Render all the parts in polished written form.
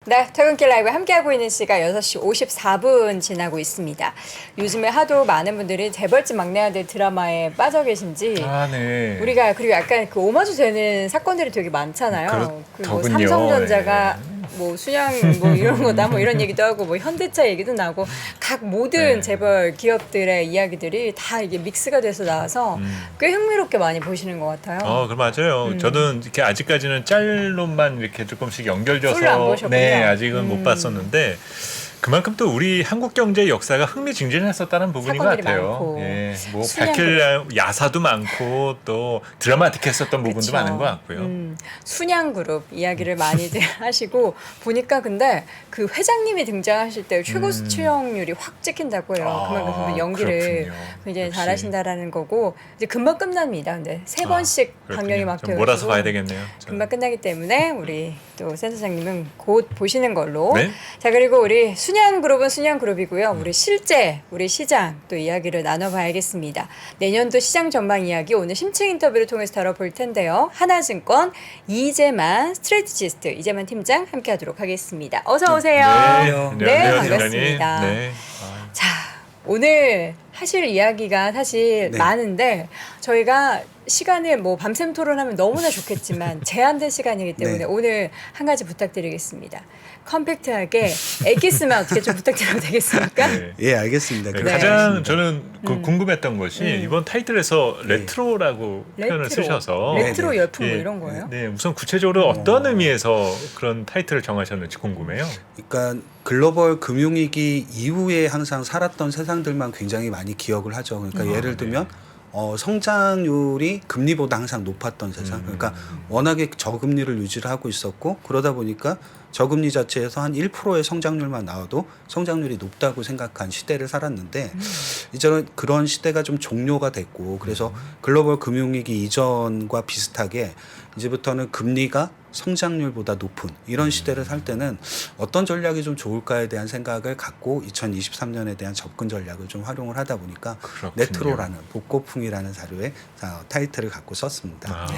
네, 퇴근길 라이브 함께하고 있는 시각 6시 54분 지나고 있습니다. 요즘에 하도 많은 분들이 재벌집 막내 아들 드라마에 빠져 계신지 네. 우리가 그리고 약간 그 오마주 되는 사건들이 되게 많잖아요. 그리고 뭐 그렇더군요. 삼성전자가 네. 뭐 순양 뭐 이런 거다 뭐 이런 얘기도 하고 뭐 현대차 얘기도 나고 각 모든 네. 재벌 기업들의 이야기들이 다 이게 믹스가 돼서 나와서 꽤 흥미롭게 많이 보시는 것 같아요. 그 맞아요. 저는 이렇게 아직까지는 짤로만 이렇게 조금씩 풀로 안 연결돼서 보셨군요. 아직은 못 봤었는데 그만큼 또 우리 한국 경제 역사가 흥미진진했었다는 부분인 것 사건들이 같아요. 많고. 예, 뭐 순양 밝힐 야사도 많고 또 드라마틱했었던 부분도 그쵸. 많은 것 같고요. 순양그룹 이야기를 많이들 하시고 보니까 근데 그 회장님이 등장하실 때 최고 수출률이 확 찍힌다고 해요. 그만큼 연기를 그렇군요. 굉장히 역시. 잘하신다라는 거고 이제 금방 끝납니다. 근데 3번씩 방영이 막 좀 몰아서 되어가지고 봐야 되겠네요. 금방 끝나기 때문에 우리 또 센터장님은 곧 보시는 걸로. 네? 자, 그리고 우리 순양그룹은 순양그룹이고요. 우리 실제 우리 시장 또 이야기를 나눠봐야겠습니다. 내년도 시장 전망 이야기 오늘 심층 인터뷰를 통해서 다뤄볼 텐데요. 하나증권 이재만 스트레티지스트 이재만 팀장 함께하도록 하겠습니다. 어서 오세요. 네, 반갑습니다. 네. 자, 오늘 하실 이야기가 사실 네. 많은데 저희가 시간을 뭐 밤샘 토론하면 너무나 좋겠지만 제한된 시간이기 때문에 네. 오늘 한 가지 부탁드리겠습니다. 컴팩트하게 엑기스만 어떻게 좀 부탁드려도 되겠습니까? 네. 예, 알겠습니다. 네, 네. 가장 저는 궁금했던 것이 이번 타이틀에서 네. 레트로라고 표현을 레트로. 쓰셔서 레트로 네, 열풍 뭐 예, 이런 거예요? 네, 우선 구체적으로 어떤 의미에서 그런 타이틀을 정하셨는지 궁금해요. 그러니까 글로벌 금융위기 이후에 항상 살았던 세상들만 굉장히 많이 기억을 하죠. 그러니까 예를 들면 성장률이 금리보다 항상 높았던 세상. 그러니까 워낙에 저금리를 유지를 하고 있었고 그러다 보니까 저금리 자체에서 한 1%의 성장률만 나와도 성장률이 높다고 생각한 시대를 살았는데 이제는 그런 시대가 좀 종료가 됐고 그래서 글로벌 금융위기 이전과 비슷하게 이제부터는 금리가 성장률보다 높은 이런 시대를 살 때는 어떤 전략이 좀 좋을까에 대한 생각을 갖고 2023년에 대한 접근 전략을 좀 활용을 하다 보니까 그렇군요. 레트로라는 복고풍이라는 자료에 타이틀을 갖고 썼습니다. 네.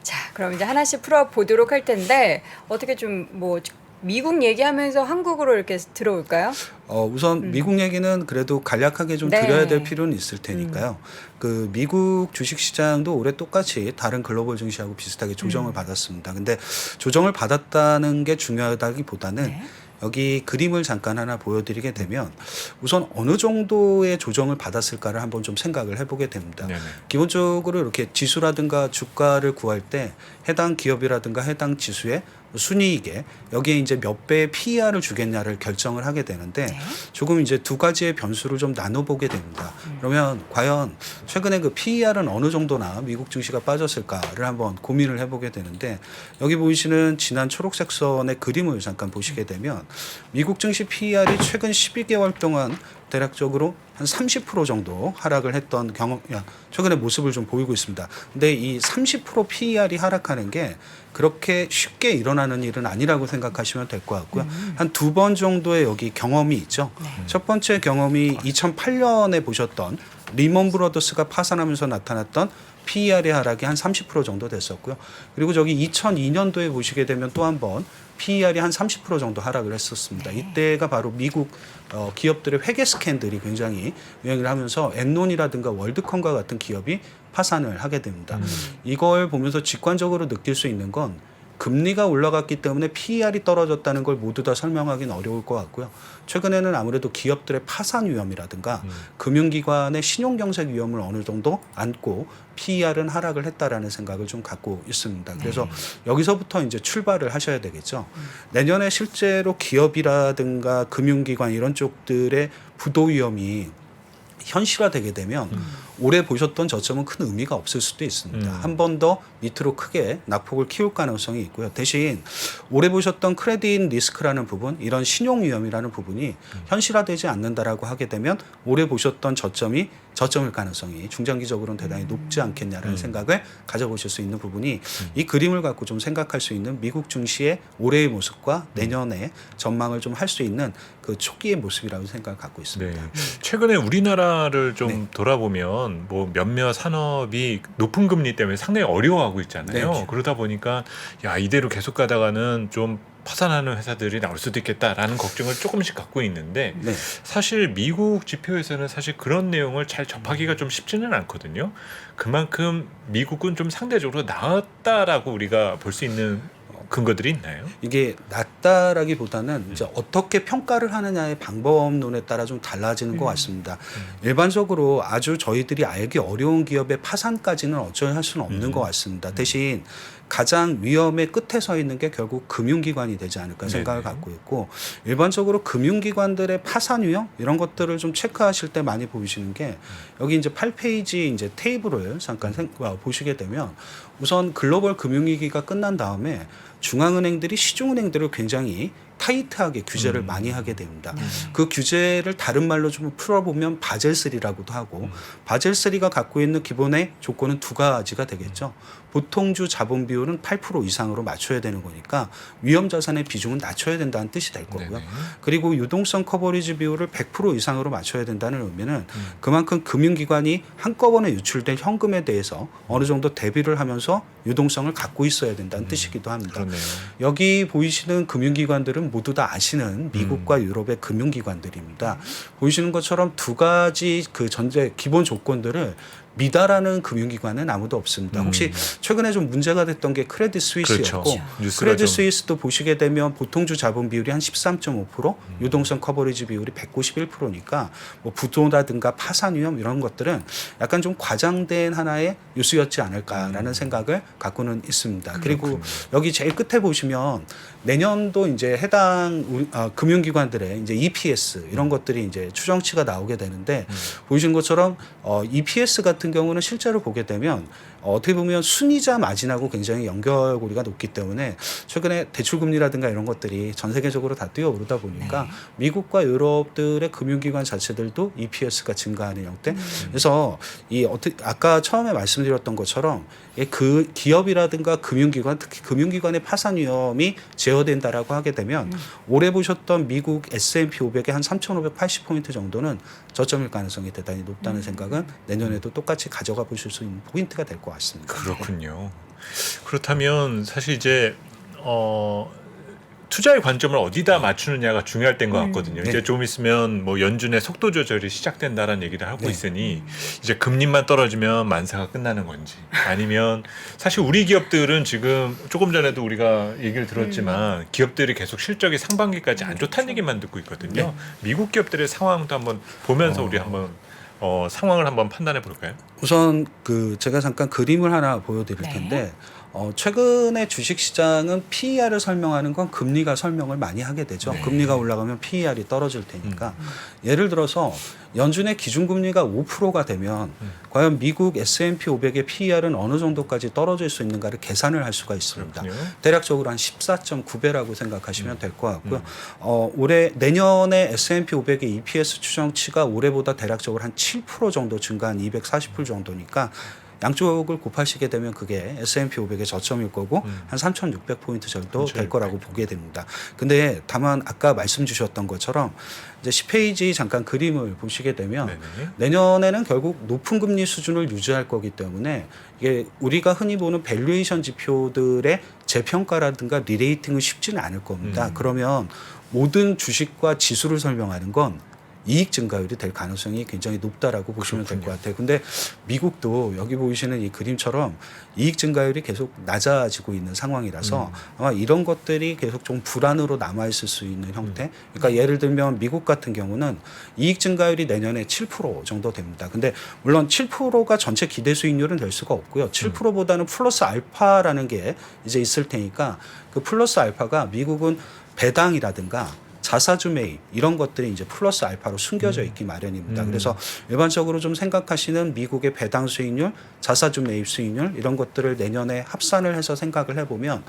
자, 그럼 이제 하나씩 풀어보도록 할 텐데 어떻게 좀 뭐 미국 얘기하면서 한국으로 이렇게 들어올까요? 우선 미국 얘기는 그래도 간략하게 좀 네. 드려야 될 필요는 있을 테니까요. 그 미국 주식시장도 올해 똑같이 다른 글로벌 증시하고 비슷하게 조정을 받았습니다. 근데 조정을 받았다는 게 중요하다기보다는 네. 여기 그림을 잠깐 하나 보여드리게 되면 우선 어느 정도의 조정을 받았을까를 한번 좀 생각을 해보게 됩니다. 네네. 기본적으로 이렇게 지수라든가 주가를 구할 때 해당 기업이라든가 해당 지수의 순이익에 여기에 이제 몇 배의 PER을 주겠냐를 결정을 하게 되는데 네. 조금 이제 두 가지의 변수를 좀 나눠보게 됩니다. 그러면 과연 최근에 그 PER은 어느 정도나 미국 증시가 빠졌을까를 한번 고민을 해보게 되는데 여기 보이시는 진한 초록색 선의 그림을 잠깐 보시게 되면 미국 증시 PER이 최근 12개월 동안 대략적으로 한 30% 정도 하락을 했던 최근의 모습을 좀 보이고 있습니다. 근데 이 30% PER이 하락하는 게 그렇게 쉽게 일어나는 일은 아니라고 생각하시면 될 것 같고요. 한 두 번 정도의 여기 경험이 있죠. 첫 번째 경험이 2008년에 보셨던 리먼 브러더스가 파산하면서 나타났던 PER의 하락이 한 30% 정도 됐었고요. 그리고 저기 2002년도에 보시게 되면 또 한 번 PER이 한 30% 정도 하락을 했었습니다. 이때가 바로 미국 기업들의 회계 스캔들이 굉장히 유행을 하면서 엔론이라든가 월드컴과 같은 기업이 파산을 하게 됩니다. 이걸 보면서 직관적으로 느낄 수 있는 건 금리가 올라갔기 때문에 PER이 떨어졌다는 걸 모두 다 설명하기는 어려울 것 같고요. 최근에는 아무래도 기업들의 파산 위험이라든가 금융기관의 신용경색 위험을 어느 정도 안고 PER은 하락을 했다라는 생각을 좀 갖고 있습니다. 그래서 여기서부터 이제 출발을 하셔야 되겠죠. 내년에 실제로 기업이라든가 금융기관 이런 쪽들의 부도 위험이 현실화되게 되면 올해 보셨던 저점은 큰 의미가 없을 수도 있습니다. 한 번 더 밑으로 크게 낙폭을 키울 가능성이 있고요. 대신 올해 보셨던 크레딧 리스크라는 부분, 이런 신용 위험이라는 부분이 현실화되지 않는다라고 하게 되면 올해 보셨던 저점일 가능성이 중장기적으로는 대단히 높지 않겠냐라는 생각을 가져보실 수 있는 부분이 이 그림을 갖고 좀 생각할 수 있는 미국 증시의 올해의 모습과 내년의 전망을 좀 할 수 있는 그 초기의 모습이라고 생각을 갖고 있습니다. 네. 최근에 우리나라를 좀 네. 돌아보면 뭐 몇몇 산업이 높은 금리 때문에 상당히 어려워하고 있잖아요. 네. 그러다 보니까 야 이대로 계속 가다가는 좀 파산하는 회사들이 나올 수도 있겠다라는 걱정을 조금씩 갖고 있는데 네. 사실 미국 지표에서는 사실 그런 내용을 잘 접하기가 좀 쉽지는 않거든요. 그만큼 미국은 좀 상대적으로 나았다라고 우리가 볼 수 있는 근거들이 있나요? 이게 낫다라기보다는 이제 어떻게 평가를 하느냐의 방법론에 따라 좀 달라지는 것 같습니다. 일반적으로 아주 저희들이 알기 어려운 기업의 파산까지는 어쩌야 할 수는 없는 것 같습니다. 대신 가장 위험의 끝에 서 있는 게 결국 금융기관이 되지 않을까 생각을 네네. 갖고 있고, 일반적으로 금융기관들의 파산 위험 이런 것들을 좀 체크하실 때 많이 보시는 게 여기 이제 8페이지 이제 테이블을 잠깐 보시게 되면 우선 글로벌 금융위기가 끝난 다음에 중앙은행들이 시중은행들을 굉장히 타이트하게 규제를 많이 하게 됩니다. 그 규제를 다른 말로 좀 풀어보면 바젤3라고도 하고, 바젤3가 갖고 있는 기본의 조건은 두 가지가 되겠죠. 보통주 자본 비율은 8% 이상으로 맞춰야 되는 거니까 위험 자산의 비중은 낮춰야 된다는 뜻이 될 거고요. 네네. 그리고 유동성 커버리지 비율을 100% 이상으로 맞춰야 된다는 의미는 그만큼 금융기관이 한꺼번에 유출된 현금에 대해서 어느 정도 대비를 하면서 유동성을 갖고 있어야 된다는 뜻이기도 합니다. 그렇네요. 여기 보이시는 금융기관들은 모두 다 아시는 미국과 유럽의 금융기관들입니다. 보이시는 것처럼 두 가지 그 전제 기본 조건들을 미달하는 금융기관은 아무도 없습니다. 혹시 최근에 좀 문제가 됐던 게 크레딧 스위스였고, 그렇죠. 뉴스가 크레딧 좀- 스위스도 보시게 되면 보통주 자본 비율이 한 13.5%, 유동성 커버리지 비율이 191%니까 뭐 부도라든가 파산 위험 이런 것들은 약간 좀 과장된 하나의 뉴스였지 않을까라는 생각을 갖고는 있습니다. 그리고 여기 제일 끝에 보시면 내년도 이제 해당 금융기관들의 이제 EPS 이런 것들이 이제 추정치가 나오게 되는데, 보이신 것처럼 EPS 같은 경우는 실제로 보게 되면 어떻게 보면 순이자 마진하고 굉장히 연결고리가 높기 때문에 최근에 대출금리라든가 이런 것들이 전 세계적으로 다 뛰어오르다 보니까 미국과 유럽들의 금융기관 자체들도 EPS가 증가하는 형태. 그래서 이 아까 처음에 말씀드렸던 것처럼 그 기업이라든가 금융기관, 특히 금융기관의 파산 위험이 제어된다라고 하게 되면 올해 보셨던 미국 S&P 500의 한 3,580포인트 정도는 저점일 가능성이 대단히 높다는 생각은 내년에도 똑같이 가져가 보실 수 있는 포인트가 될 것 같습니다. 그렇군요. 그렇다면 사실 이제 투자의 관점을 어디다 맞추느냐가 중요할 때인 것 같거든요. 네. 이제 좀 있으면 뭐 연준의 속도 조절이 시작된다라는 얘기를 하고 네. 있으니 이제 금리만 떨어지면 만사가 끝나는 건지, 아니면 사실 우리 기업들은 지금 조금 전에도 우리가 얘기를 들었지만 기업들이 계속 실적이 상반기까지 안 좋다는 얘기만 듣고 있거든요. 미국 기업들의 상황도 한번 보면서 우리 한번 상황을 한번 판단해 볼까요? 우선 제가 잠깐 그림을 하나 보여드릴 네. 텐데, 최근에 주식시장은 PER을 설명하는 건 금리가 설명을 많이 하게 되죠. 네. 금리가 올라가면 PER이 떨어질 테니까. 예를 들어서 연준의 기준금리가 5%가 되면 과연 미국 S&P 500의 PER은 어느 정도까지 떨어질 수 있는가를 계산을 할 수가 있습니다. 그렇군요. 대략적으로 한 14.9배라고 생각하시면 될 것 같고요. 내년에 S&P 500의 EPS 추정치가 올해보다 대략적으로 한 7% 정도 증가한 240불 정도니까 양쪽을 곱하시게 되면 그게 S&P 500의 저점일 거고 한 3,600포인트 정도 될 거라고 보게 됩니다. 근데 다만 아까 말씀 주셨던 것처럼 이제 10페이지 잠깐 그림을 보시게 되면 네네. 내년에는 결국 높은 금리 수준을 유지할 거기 때문에 이게 우리가 흔히 보는 밸류에이션 지표들의 재평가라든가 리레이팅은 쉽지는 않을 겁니다. 그러면 모든 주식과 지수를 설명하는 건 이익 증가율이 될 가능성이 굉장히 높다라고 보시면 될 것 같아요. 근데 미국도 여기 보이시는 이 그림처럼 이익 증가율이 계속 낮아지고 있는 상황이라서 아마 이런 것들이 계속 좀 불안으로 남아있을 수 있는 형태. 그러니까 예를 들면 미국 같은 경우는 이익 증가율이 내년에 7% 정도 됩니다. 근데 물론 7%가 전체 기대 수익률은 될 수가 없고요. 7%보다는 플러스 알파라는 게 이제 있을 테니까 그 플러스 알파가 미국은 배당이라든가 자사주 매입 이런 것들이 이제 플러스 알파로 숨겨져 있기 마련입니다. 그래서 일반적으로 좀 생각하시는 미국의 배당 수익률, 자사주 매입 수익률 이런 것들을 내년에 합산을 해서 생각을 해보면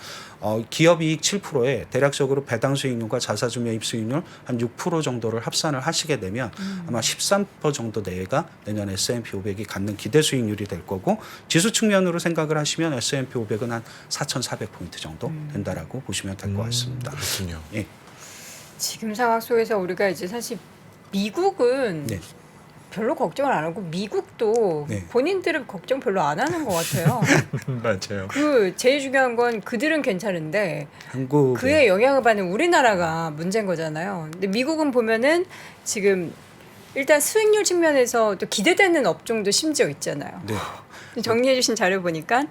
기업 이익 7%에 대략적으로 배당 수익률과 자사주 매입 수익률 한 6% 정도를 합산을 하시게 되면 아마 13% 정도 내외가 내년 S&P 500이 갖는 기대 수익률이 될 거고, 지수 측면으로 생각을 하시면 S&P 500은 한 4,400포인트 정도 된다라고 보시면 될 것 같습니다. 그렇군요. 예. 지금 상황 속에서 우리가 이제 사실 미국은 네. 별로 걱정을 안 하고 미국도 네. 본인들은 걱정 별로 안 하는 것 같아요. 맞아요. 그 제일 중요한 건 그들은 괜찮은데 한국 그에 영향을 받는 우리나라가 문제인 거잖아요. 근데 미국은 보면은 지금 일단 수익률 측면에서 또 기대되는 업종도 심지어 있잖아요. 네. 정리해 주신 자료 보니까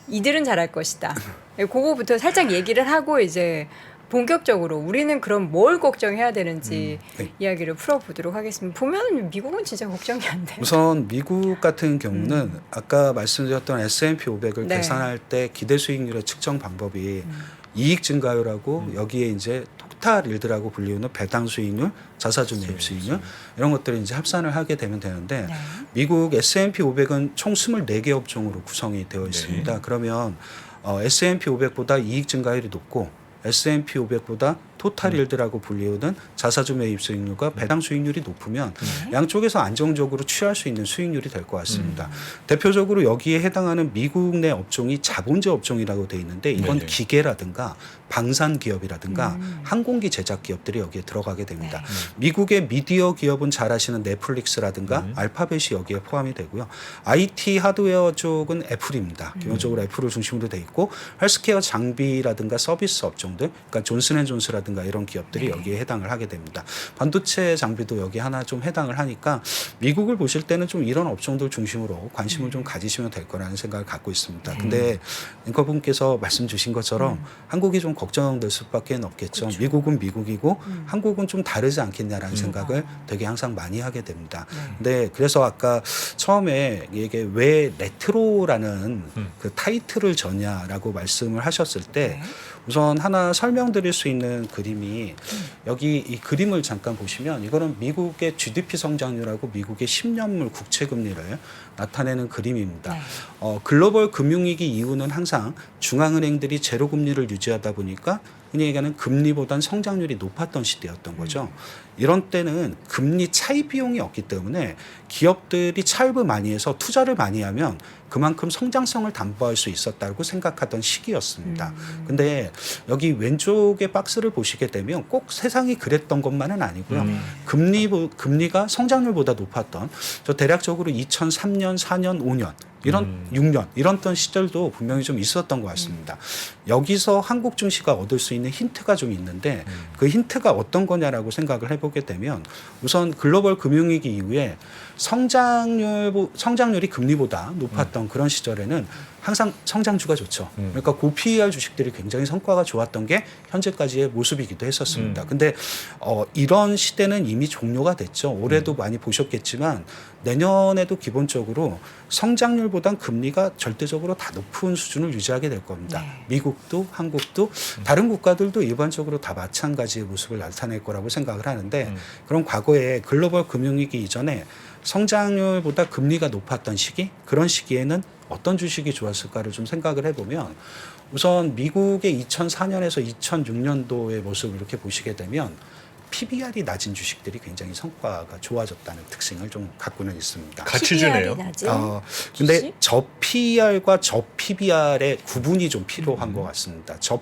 이들은 잘할 것이다. 그거부터 살짝 얘기를 하고 이제 본격적으로 우리는 그럼 뭘 걱정해야 되는지 네. 이야기를 풀어보도록 하겠습니다. 보면 미국은 진짜 걱정이 안 돼요. 우선 미국 같은 경우는 아까 말씀드렸던 S&P 500을 네. 계산할 때 기대 수익률의 측정 방법이 이익 증가율하고 여기에 이제 토탈 일드라고 불리우는 배당 수익률, 자사주 매입 수익률 이런 것들을 이제 합산을 하게 되면 되는데 네. 미국 S&P 500은 총 24개 업종으로 구성이 되어 있습니다. 그러면 S&P 500보다 이익 증가율이 높고 S&P 500보다 토탈 일드라고 불리우는 자사주 매입 수익률과 배당 수익률이 높으면 양쪽에서 안정적으로 취할 수 있는 수익률이 될 것 같습니다. 대표적으로 여기에 해당하는 미국 내 업종이 자본제 업종이라고 돼 있는데 이건 네네. 기계라든가 방산 기업이라든가 항공기 제작 기업들이 여기에 들어가게 됩니다. 미국의 미디어 기업은 잘 아시는 넷플릭스라든가 알파벳이 여기에 포함이 되고요. IT 하드웨어 쪽은 애플입니다. 기본적으로 애플을 중심으로 돼 있고 헬스케어 장비라든가 서비스 업종들, 그러니까 존슨앤존스라든가 이런 기업들이 여기에 해당을 하게 됩니다. 반도체 장비도 여기 하나 좀 해당을 하니까 미국을 보실 때는 좀 이런 업종들 중심으로 관심을 좀 가지시면 될 거라는 생각을 갖고 있습니다. 근데 앵커분께서 말씀 주신 것처럼 한국이 좀 걱정될 수밖에 없겠죠. 그렇죠. 미국은 미국이고 한국은 좀 다르지 않겠냐라는 생각을 되게 항상 많이 하게 됩니다. 근데 그래서 아까 처음에 이게 왜 레트로라는 그 타이틀을 저냐라고 말씀을 하셨을 때 우선 하나 설명드릴 수 있는 그림이 여기 이 그림을 잠깐 보시면 이거는 미국의 GDP 성장률하고 미국의 10년물 국채 금리를 나타내는 그림입니다. 네. 글로벌 금융위기 이후는 항상 중앙은행들이 제로 금리를 유지하다 보니까 흔히 얘기하는 금리보단 성장률이 높았던 시대였던 거죠. 이런 때는 금리 차입 비용이 없기 때문에 기업들이 차입을 많이 해서 투자를 많이 하면 그만큼 성장성을 담보할 수 있었다고 생각하던 시기였습니다. 근데 여기 왼쪽의 박스를 보시게 되면 꼭 세상이 그랬던 것만은 아니고요. 금리가 성장률보다 높았던 저 대략적으로 2003년, 4년, 5년 이런 6년 이런 시절도 분명히 좀 있었던 것 같습니다. 여기서 한국 증시가 얻을 수 있는 힌트가 좀 있는데 그 힌트가 어떤 거냐라고 생각을 해보게 되면 우선 글로벌 금융위기 이후에 성장률이 금리보다 높았던 그런 시절에는 항상 성장주가 좋죠. 그러니까 고PER 주식들이 굉장히 성과가 좋았던 게 현재까지의 모습이기도 했었습니다. 근데 이런 시대는 이미 종료가 됐죠. 올해도 많이 보셨겠지만 내년에도 기본적으로 성장률보단 금리가 절대적으로 다 높은 수준을 유지하게 될 겁니다. 네. 미국도 한국도 다른 국가들도 일반적으로 다 마찬가지의 모습을 나타낼 거라고 생각을 하는데 그럼 과거에 글로벌 금융위기 이전에 성장률보다 금리가 높았던 시기 그런 시기에는 어떤 주식이 좋았을까를 좀 생각을 해보면 우선 미국의 2004년에서 2006년도의 모습을 이렇게 보시게 되면 PBR이 낮은 주식들이 굉장히 성과가 좋아졌다는 특징을 좀 갖고는 있습니다. 같이 주네요. 근데 주식? 저 PER과 저 PBR의 구분이 좀 필요한 것 같습니다. 저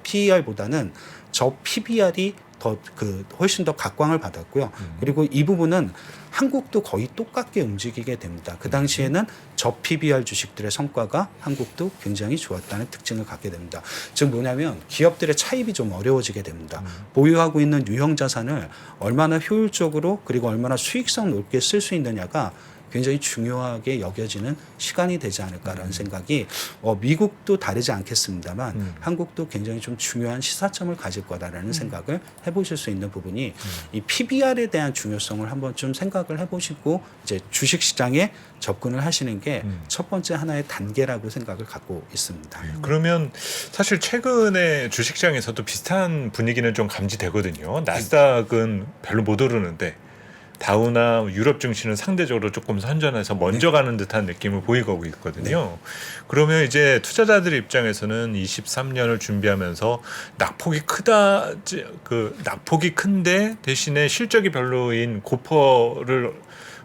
PER보다는 저 PBR이 훨씬 더 각광을 받았고요. 그리고 이 부분은 한국도 거의 똑같게 움직이게 됩니다. 그 당시에는 저 PBR 주식들의 성과가 한국도 굉장히 좋았다는 특징을 갖게 됩니다. 즉 뭐냐면 기업들의 차입이 좀 어려워지게 됩니다. 보유하고 있는 유형 자산을 얼마나 효율적으로 그리고 얼마나 수익성 높게 쓸 수 있느냐가 굉장히 중요하게 여겨지는 시간이 되지 않을까라는 생각이 미국도 다르지 않겠습니다만 한국도 굉장히 좀 중요한 시사점을 가질 거다라는 생각을 해보실 수 있는 부분이 이 PBR에 대한 중요성을 한번 좀 생각을 해보시고 이제 주식시장에 접근을 하시는 게 첫 번째 하나의 단계라고 생각을 갖고 있습니다. 그러면 사실 최근에 주식시장에서도 비슷한 분위기는 좀 감지되거든요. 나스닥은 별로 못 오르는데 다우나 유럽 증시는 상대적으로 조금 선전해서 먼저 가는 듯한 느낌을 보이고 있거든요. 그러면 이제 투자자들 입장에서는 23년을 준비하면서 낙폭이 큰데 대신에 실적이 별로인 고퍼를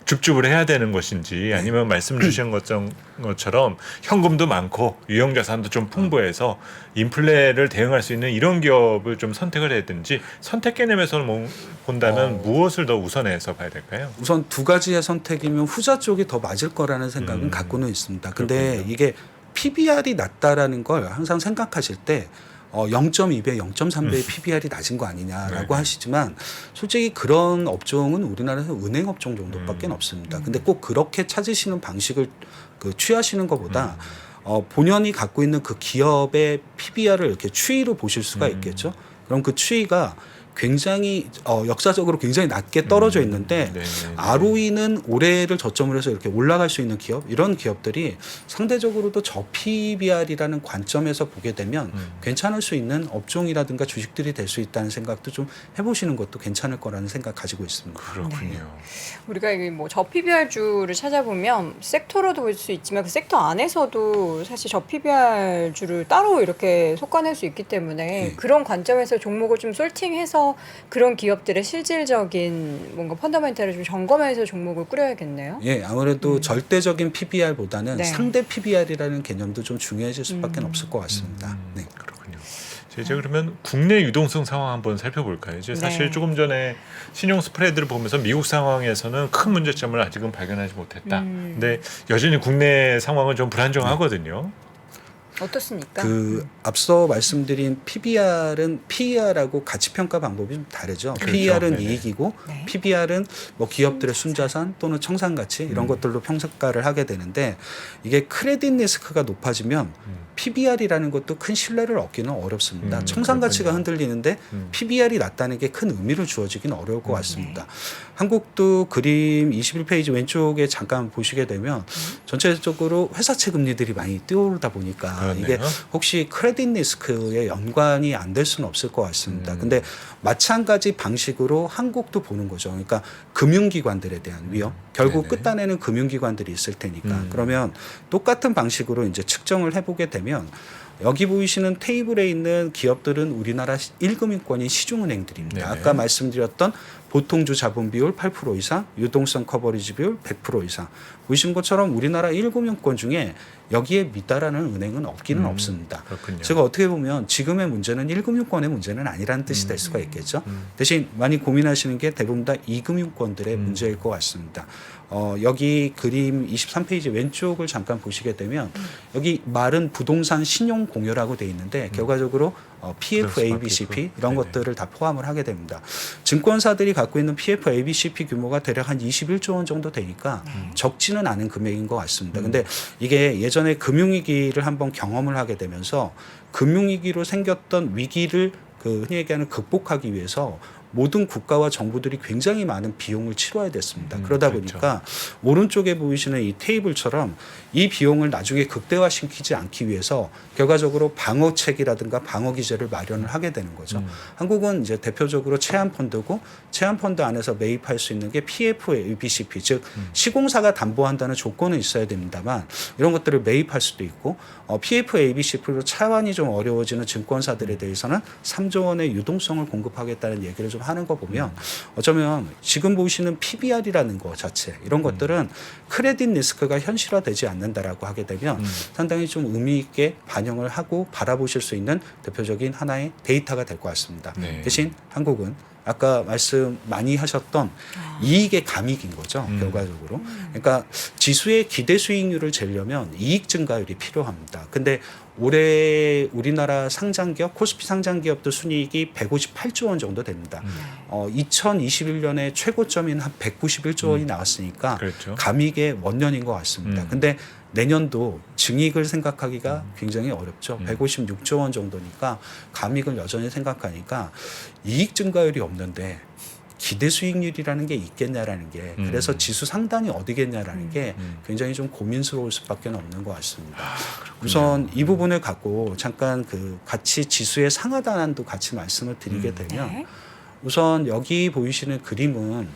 줍줍을 해야 되는 것인지 아니면 말씀 주신 것처럼 현금도 많고 유형자산도 좀 풍부해서 인플레를 대응할 수 있는 이런 기업을 좀 선택을 해야 되는지 선택 개념에서 본다면 무엇을 더 우선해서 봐야 될까요? 우선 두 가지의 선택이면 후자 쪽이 더 맞을 거라는 생각은 갖고는 있습니다. 근데 그렇군요. 이게 PBR이 낮다라는 걸 항상 생각하실 때 0.2배, 0.3배의 PBR이 낮은 거 아니냐라고 네. 하시지만 솔직히 그런 업종은 우리나라에서 은행 업종 정도밖에 없습니다. 근데 꼭 그렇게 찾으시는 방식을 취하시는 것보다 본연이 갖고 있는 그 기업의 PBR을 이렇게 추이로 보실 수가 있겠죠. 그럼 그 추이가 굉장히 역사적으로 굉장히 낮게 떨어져 있는데 네. ROE는 올해를 저점으로 해서 이렇게 올라갈 수 있는 기업 이런 기업들이 상대적으로도 저PBR이라는 관점에서 보게 되면 괜찮을 수 있는 업종이라든가 주식들이 될 수 있다는 생각도 좀 해보시는 것도 괜찮을 거라는 생각 가지고 있습니다. 그렇군요. 우리가 이뭐 저PBR주를 찾아보면 섹터로도 볼 수 있지만 그 섹터 안에서도 사실 저PBR주를 따로 이렇게 속아낼 수 있기 때문에 그런 관점에서 종목을 좀 솔팅해서 그런 기업들의 실질적인 뭔가 펀더멘탈을 좀 점검해서 종목을 꾸려야겠네요. 예, 아무래도 절대적인 PBR보다는 네. 상대 PBR이라는 개념도 좀 중요해질 수밖에 없을 것 같습니다. 네. 그렇군요. 이제 그러면 국내 유동성 상황 한번 살펴볼까요? 이제 사실 네. 조금 전에 신용 스프레드를 보면서 미국 상황에서는 큰 문제점을 아직은 발견하지 못했다. 근데 여전히 국내 상황은 좀 불안정하거든요. 어떻습니까? 앞서 말씀드린 PBR은 PER하고 가치평가 방법이 좀 다르죠. 그렇죠. PER은 네네. 이익이고 네. PBR은 뭐 기업들의 순자산 또는 청산가치 이런 것들로 평가를 하게 되는데 이게 크레딧 리스크가 높아지면 PBR이라는 것도 큰 신뢰를 얻기는 어렵습니다. 청산가치가 그렇군요. 흔들리는데 PBR이 낮다는 게 큰 의미를 주어지기는 어려울 것 같습니다. 한국도 그림 21페이지 왼쪽에 잠깐 보시게 되면 전체적으로 회사채 금리들이 많이 뛰어오르다 보니까 그렇네요. 이게 혹시 크레딧 리스크에 연관이 안 될 수는 없을 것 같습니다. 근데 마찬가지 방식으로 한국도 보는 거죠. 그러니까 금융기관들에 대한 위험. 결국 네네. 끝단에는 금융기관들이 있을 테니까. 그러면 똑같은 방식으로 이제 측정을 해보게 되면 여기 보이시는 테이블에 있는 기업들은 우리나라 1금융권인 시중은행들입니다. 네네. 아까 말씀드렸던 보통주 자본 비율 8% 이상, 유동성 커버리지 비율 100% 이상. 보시는 것처럼 우리나라 1금융권 중에 여기에 미달하는 은행은 없기는 없습니다. 그렇군요. 제가 어떻게 보면 지금의 문제는 1금융권의 문제는 아니라는 뜻이 될 수가 있겠죠. 대신 많이 고민하시는 게 대부분 다 2금융권들의 문제일 것 같습니다. 여기 그림 23페이지 왼쪽을 잠깐 보시게 되면 여기 말은 부동산 신용 공여라고 돼 있는데 결과적으로 PF, ABCP 이런 네네. 것들을 다 포함을 하게 됩니다. 증권사들이 갖고 있는 PF, ABCP 규모가 대략 한 21조 원 정도 되니까 적지는 않은 금액인 것 같습니다. 근데 이게 예전에 금융위기를 한번 경험을 하게 되면서 금융위기로 생겼던 위기를 흔히 얘기하는 극복하기 위해서 모든 국가와 정부들이 굉장히 많은 비용을 치러야 됐습니다. 그러다 그렇죠. 보니까 오른쪽에 보이시는 이 테이블처럼 이 비용을 나중에 극대화시키지 않기 위해서 결과적으로 방어책이라든가 방어 기제를 마련을 하게 되는 거죠. 한국은 이제 대표적으로 채안펀드고 채안펀드 안에서 매입할 수 있는 게 PF, ABCP 즉 시공사가 담보한다는 조건은 있어야 됩니다만 이런 것들을 매입할 수도 있고 PF, ABCP로 차환이 좀 어려워지는 증권사들에 대해서는 3조 원의 유동성을 공급하겠다는 얘기를 좀 하는 거 보면 어쩌면 지금 보시는 PBR이라는 것 자체 이런 것들은 크레딧 리스크가 현실화되지 않는다라고 하게 되면 상당히 좀 의미 있게 반영을 하고 바라보실 수 있는 대표적인 하나의 데이터가 될 것 같습니다. 네. 대신 한국은 아까 말씀 많이 하셨던 이익의 감익인 거죠. 결과적으로. 그러니까 지수의 기대 수익률을 재려면 이익 증가율이 필요합니다. 근데 올해 우리나라 상장기업, 코스피 상장기업도 순이익이 158조 원 정도 됩니다. 2021년에 최고점인 한 191조 원이 나왔으니까 그렇죠. 감익의 원년인 것 같습니다. 근데 내년도 증익을 생각하기가 굉장히 어렵죠. 156조 원 정도니까 감익을 여전히 생각하니까 이익 증가율이 없는데 기대 수익률이라는 게 있겠냐라는 게 그래서 지수 상단이 어디겠냐라는 게 굉장히 좀 고민스러울 수밖에 없는 것 같습니다. 우선 이 부분을 갖고 잠깐 같이 지수의 상하 단안도 같이 말씀을 드리게 되면 네. 우선 여기 보이시는 그림은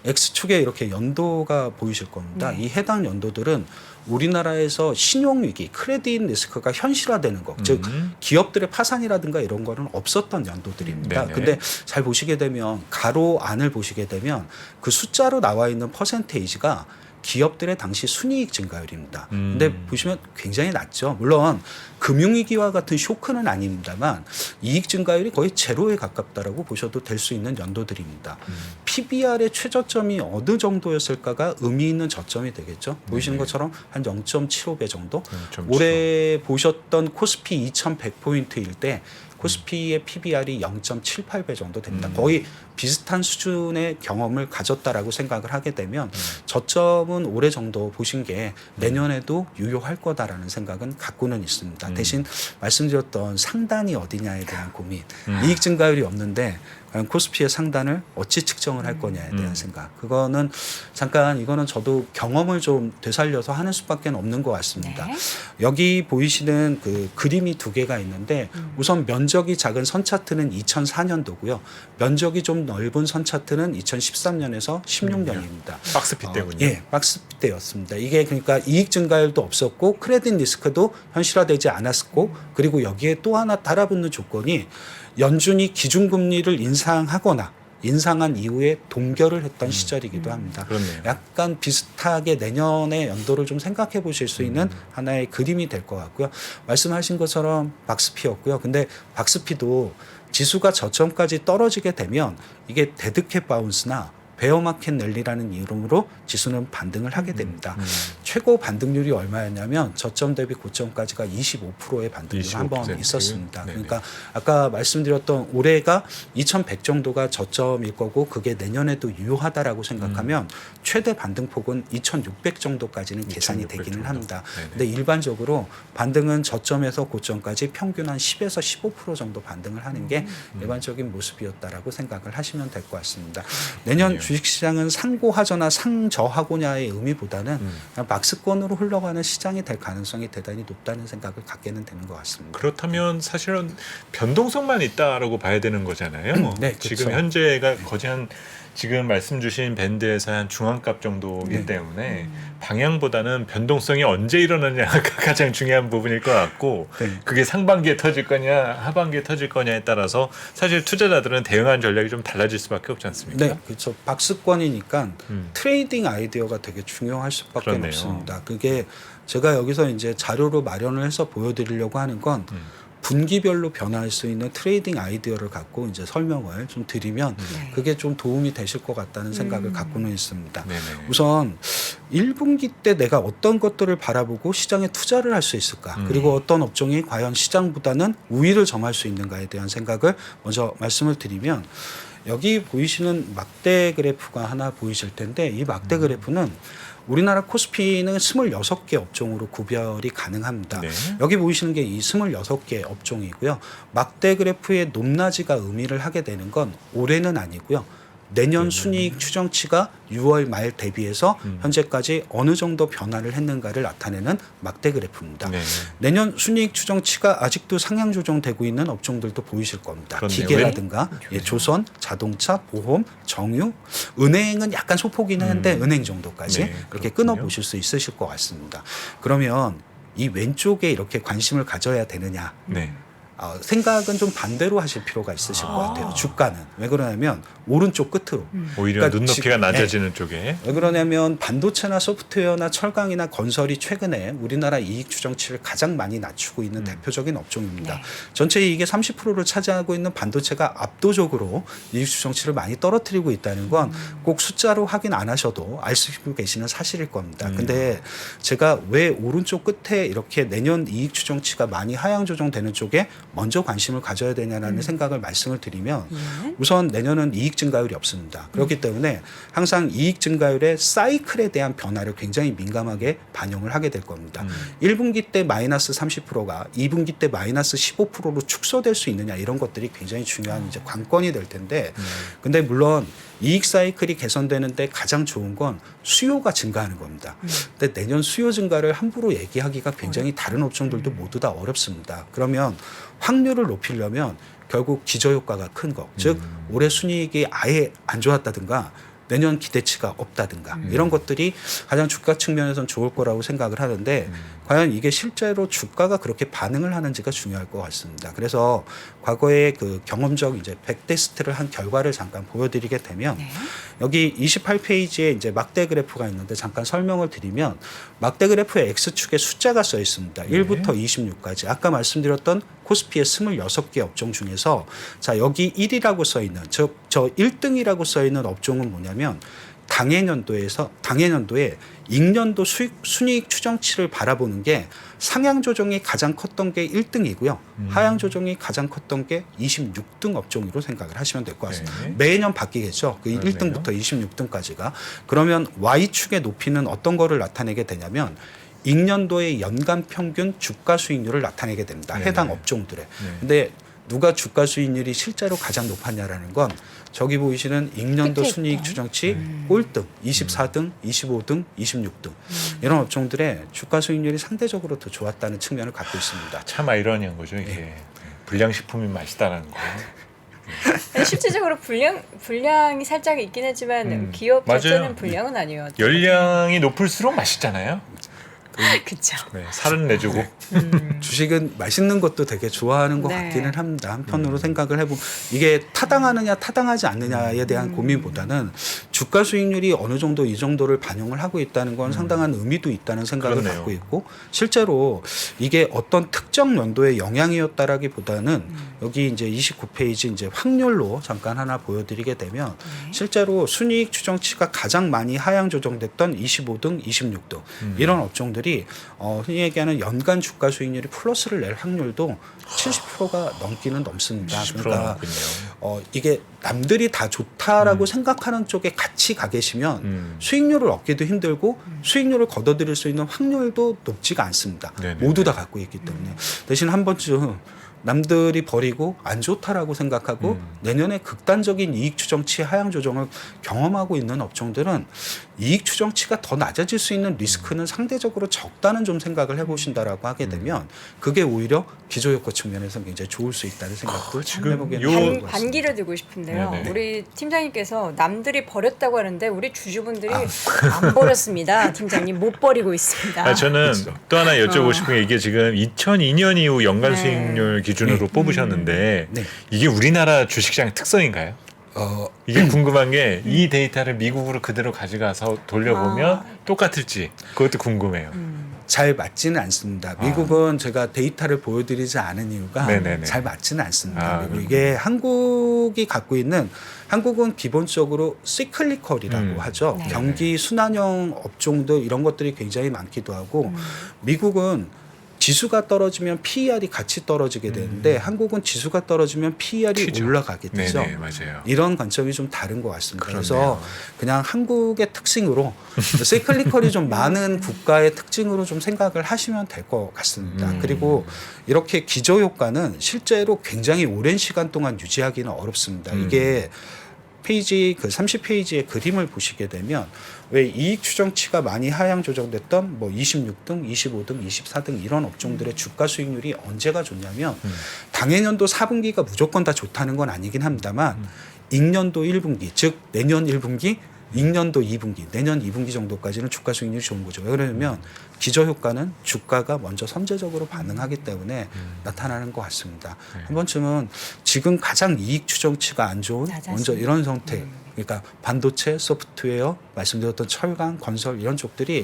X축에 이렇게 연도가 보이실 겁니다. 네. 이 해당 연도들은 우리나라에서 신용위기, 크레딧 리스크가 현실화되는 것, 즉 기업들의 파산이라든가 이런 거는 없었던 연도들입니다. 네네. 근데 잘 보시게 되면 가로 안을 보시게 되면 그 숫자로 나와 있는 퍼센테이지가 기업들의 당시 순이익 증가율입니다. 근데 보시면 굉장히 낮죠. 물론 금융위기와 같은 쇼크는 아닙니다만 이익 증가율이 거의 제로에 가깝다라고 보셔도 될 수 있는 연도들입니다. PBR의 최저점이 어느 정도였을까가 의미 있는 저점이 되겠죠. 보이시는 것처럼 한 0.75배 정도. 0.75. 올해 보셨던 코스피 2100포인트일 때 코스피의 PBR이 0.78배 정도 됩니다. 거의 비슷한 수준의 경험을 가졌다라고 생각을 하게 되면 저점은 올해 정도 보신 게 내년에도 유효할 거다라는 생각은 갖고는 있습니다. 대신 말씀드렸던 상단이 어디냐에 대한 고민, 이익 증가율이 없는데 과연 코스피의 상단을 어찌 측정을 할 거냐에 대한 생각. 그거는 잠깐 이거는 저도 경험을 좀 되살려서 하는 수밖에 없는 것 같습니다. 네. 여기 보이시는 그 그림이 두 개가 있는데 우선 면적이 작은 선 차트는 2004년도고요. 면적이 좀 넓은 선 차트는 2013년에서 16년입니다. 박스피 때군요. 예, 박스피 때였습니다. 이게 그러니까 이익 증가율도 없었고 크레딧 리스크도 현실화되지 않았고 그리고 여기에 또 하나 달아붙는 조건이 연준이 기준금리를 인상하거나 인상한 이후에 동결을 했던 시절이기도 합니다. 그렇네요. 약간 비슷하게 내년의 연도를 좀 생각해 보실 수 있는 하나의 그림이 될 것 같고요. 말씀하신 것처럼 박스피였고요. 근데 박스피도 지수가 저점까지 떨어지게 되면 이게 데드캣 바운스나 베어마켓 랠리라는 이름으로 지수는 반등을 하게 됩니다. 최고 반등률이 얼마였냐면 저점 대비 고점까지가 25%의 반등률이 한 번 25%. 있었습니다. 네네. 그러니까 아까 말씀드렸던 올해가 2100 정도가 저점일 거고 그게 내년에도 유효하다라고 생각하면 최대 반등폭은 2600 정도까지는 계산이 2600 되기는 정도. 합니다. 네네. 근데 일반적으로 반등은 저점에서 고점까지 평균 한 10에서 15% 정도 반등을 하는 게 일반적인 모습이었다라고 생각을 하시면 될 것 같습니다. 내년 주식시장은 상고하거나 상저하고냐의 의미보다는 그냥 박스권으로 흘러가는 시장이 될 가능성이 대단히 높다는 생각을 갖게는 되는 것 같습니다. 그렇다면 사실은 변동성만 있다라고 봐야 되는 거잖아요. 네, 지금 그렇죠. 현재가 거의 한 지금 말씀 주신 밴드에서 한 중앙값 정도이기 네. 때문에 방향보다는 변동성이 언제 일어나냐가 가장 중요한 부분일 것 같고 네. 그게 상반기에 터질 거냐 하반기에 터질 거냐에 따라서 사실 투자자들은 대응하는 전략이 좀 달라질 수밖에 없지 않습니까? 네, 그렇죠. 박스권이니까 트레이딩 아이디어가 되게 중요할 수밖에 그렇네요. 없습니다. 그게 제가 여기서 이제 자료로 마련을 해서 보여드리려고 하는 건 분기별로 변화할 수 있는 트레이딩 아이디어를 갖고 이제 설명을 좀 드리면 네. 그게 좀 도움이 되실 것 같다는 생각을 갖고는 있습니다. 네네. 우선 1분기 때 내가 어떤 것들을 바라보고 시장에 투자를 할 수 있을까? 그리고 어떤 업종이 과연 시장보다는 우위를 점할 수 있는가에 대한 생각을 먼저 말씀을 드리면 여기 보이시는 막대 그래프가 하나 보이실 텐데 이 막대 그래프는 우리나라 코스피는 26개 업종으로 구별이 가능합니다. 네. 여기 보이시는 게 이 26개 업종이고요. 막대 그래프의 높낮이가 의미를 하게 되는 건 올해는 아니고요. 내년 순이익 추정치가 6월 말 대비해서 현재까지 어느 정도 변화를 했는가를 나타내는 막대 그래프입니다. 네. 내년 순이익 추정치가 아직도 상향 조정되고 있는 업종들도 보이실 겁니다. 그렇네요. 기계라든가 예, 조선, 자동차, 보험, 정유, 은행은 약간 소폭이긴 한데 은행 정도까지 네, 이렇게 그렇군요. 끊어보실 수 있으실 것 같습니다. 그러면 이 왼쪽에 이렇게 관심을 가져야 되느냐? 네. 생각은 좀 반대로 하실 필요가 있으실 것 같아요. 주가는. 왜 그러냐면 오른쪽 끝으로. 오히려 그러니까 눈높이가 지- 낮아지는 쪽에 왜 그러냐면 반도체나 소프트웨어나 철강이나 건설이 최근에 우리나라 이익 추정치를 가장 많이 낮추고 있는 대표적인 업종입니다. 네. 전체 이익의 30%를 차지하고 있는 반도체가 압도적으로 이익 추정치를 많이 떨어뜨리고 있다는 건 꼭 숫자로 확인 안 하셔도 알 수 계시는 사실일 겁니다. 근데 제가 왜 오른쪽 끝에 이렇게 내년 이익 추정치가 많이 하향 조정되는 쪽에 먼저 관심을 가져야 되냐라는 생각을 말씀을 드리면 우선 내년은 이익 증가율이 없습니다. 그렇기 때문에 항상 이익 증가율의 사이클에 대한 변화를 굉장히 민감하게 반영을 하게 될 겁니다. 1분기 때 마이너스 30%가 2분기 때 마이너스 15%로 축소될 수 있느냐 이런 것들이 굉장히 중요한 이제 관건이 될 텐데 근데 물론 이익 사이클이 개선되는데 가장 좋은 건 수요가 증가하는 겁니다. 근데 내년 수요 증가를 함부로 얘기하기가 굉장히 다른 업종들도 모두 다 어렵습니다. 그러면 확률을 높이려면 결국 기저효과가 큰 거, 즉 올해 순이익이 아예 안 좋았다든가 내년 기대치가 없다든가 이런 것들이 가장 주가 측면에서는 좋을 거라고 생각을 하는데 과연 이게 실제로 주가가 그렇게 반응을 하는지가 중요할 것 같습니다. 그래서 과거에 그 경험적 이제 백테스트를 한 결과를 잠깐 보여드리게 되면 네. 여기 28페이지에 이제 막대 그래프가 있는데 잠깐 설명을 드리면 막대 그래프의 X축에 숫자가 써 있습니다. 1부터 26까지. 아까 말씀드렸던 코스피의 26개 업종 중에서 자, 여기 1이라고 써 있는 저 1등이라고 써 있는 업종은 뭐냐면 당해년도에 익년도 순이익 추정치를 바라보는 게 상향 조정이 가장 컸던 게 1등이고요. 하향 조정이 가장 컸던 게 26등 업종으로 생각을 하시면 될 것 같습니다. 네. 매년 바뀌겠죠. 그 그러네요. 1등부터 26등까지가. 그러면 Y축의 높이는 어떤 거를 나타내게 되냐면 익년도의 연간 평균 주가 수익률을 나타내게 됩니다. 네네. 해당 업종들의. 네. 근데 누가 주가 수익률이 실제로 가장 높았냐라는 건 저기 보이시는 익년도 끝에 순이익 있던. 추정치 꼴등 24등, 25등, 26등 이런 업종들의 주가 수익률이 상대적으로 더 좋았다는 측면을 갖고 있습니다. 참 아이러니한 거죠 이게. 불량식품이 맛있다라는 거. 아니, 실질적으로 불량이 살짝 있긴 했지만 기업 맞아요. 자체는 불량은 아니에요. 열량이 높을수록 맛있잖아요. 그렇죠. 네, 살은 내주고. 주식은 맛있는 것도 되게 좋아하는 것 네. 같기는 합니다. 한편으로 생각을 해보면 이게 타당하느냐 타당하지 않느냐에 대한 고민보다는 주가 수익률이 어느 정도 이 정도를 반영을 하고 있다는 건 상당한 의미도 있다는 생각을 그렇네요. 갖고 있고 실제로 이게 어떤 특정 연도의 영향이었다라기보다는 여기 이제 29페이지 이제 확률로 잠깐 하나 보여드리게 되면 실제로 순이익 추정치가 가장 많이 하향 조정됐던 25등, 26등 이런 업종들이 흔히 얘기하는 연간 주가 수익률이 플러스를 낼 확률도 70%가 넘기는 넘습니다. 10% 그러니까 넘군요. 이게 남들이 다 좋다라고 생각하는 쪽에 같이 가 계시면 수익률을 얻기도 힘들고 수익률을 걷어들일 수 있는 확률도 높지가 않습니다. 네네네. 모두 다 갖고 있기 때문에 대신 한 번쯤 남들이 버리고 안 좋다라고 생각하고 내년에 극단적인 이익 추정치 하향 조정을 경험하고 있는 업종들은 이익 추정치가 더 낮아질 수 있는 리스크는 상대적으로 적다는 좀 생각을 해보신다라고 하게 되면 그게 오히려 기저효과 측면에서 굉장히 좋을 수 있다는 생각도 지금 해보게 요- 되는 것 같습니다. 반기를 들고 싶은데요. 네네. 우리 팀장님께서 남들이 버렸다고 하는데 우리 주주분들이 안 버렸습니다. 팀장님 못 버리고 있습니다. 아, 저는 또 하나 여쭤보고 싶은 게 이게 지금 2002년 이후 연간 네. 수익률 기준으로 뽑으셨는데 네. 이게 우리나라 주식시장 특성인가요? 이게 궁금한 게 이 데이터를 미국으로 그대로 가져가서 돌려보면 똑같을지 그것도 궁금해요. 잘 맞지는 않습니다. 미국은 제가 데이터를 보여드리지 않은 이유가 네네네. 잘 맞지는 않습니다. 아, 그리고 이게 한국이 갖고 있는 한국은 기본적으로 시클리컬이라고 하죠. 네. 경기 순환형 업종들 이런 것들이 굉장히 많기도 하고 미국은 지수가 떨어지면 PER이 같이 떨어지게 되는데 한국은 지수가 떨어지면 PER이 튀죠. 올라가게 되죠. 네네, 맞아요. 이런 관점이 좀 다른 것 같습니다. 그렇네요. 그래서 그냥 한국의 특징으로 세이클리컬이 좀 많은 국가의 특징으로 좀 생각을 하시면 될 것 같습니다. 그리고 이렇게 기저효과는 실제로 굉장히 오랜 시간 동안 유지하기는 어렵습니다. 이게 페이지 그 30페이지의 그림을 보시게 되면 왜 이익 추정치가 많이 하향 조정됐던 뭐 26등, 25등, 24등 이런 업종들의 주가 수익률이 언제가 좋냐면 당해년도 4분기가 무조건 다 좋다는 건 아니긴 합니다만 익년도 1분기 즉 내년 1분기 익년도 2분기, 내년 2분기 정도까지는 주가 수익률이 좋은 거죠. 왜 그러냐면 기저효과는 주가가 먼저 선제적으로 반응하기 때문에 나타나는 것 같습니다. 한 번쯤은 지금 가장 이익 추정치가 안 좋은 낮아지는. 먼저 이런 선택, 그러니까 반도체, 소프트웨어, 말씀드렸던 철강, 건설 이런 쪽들이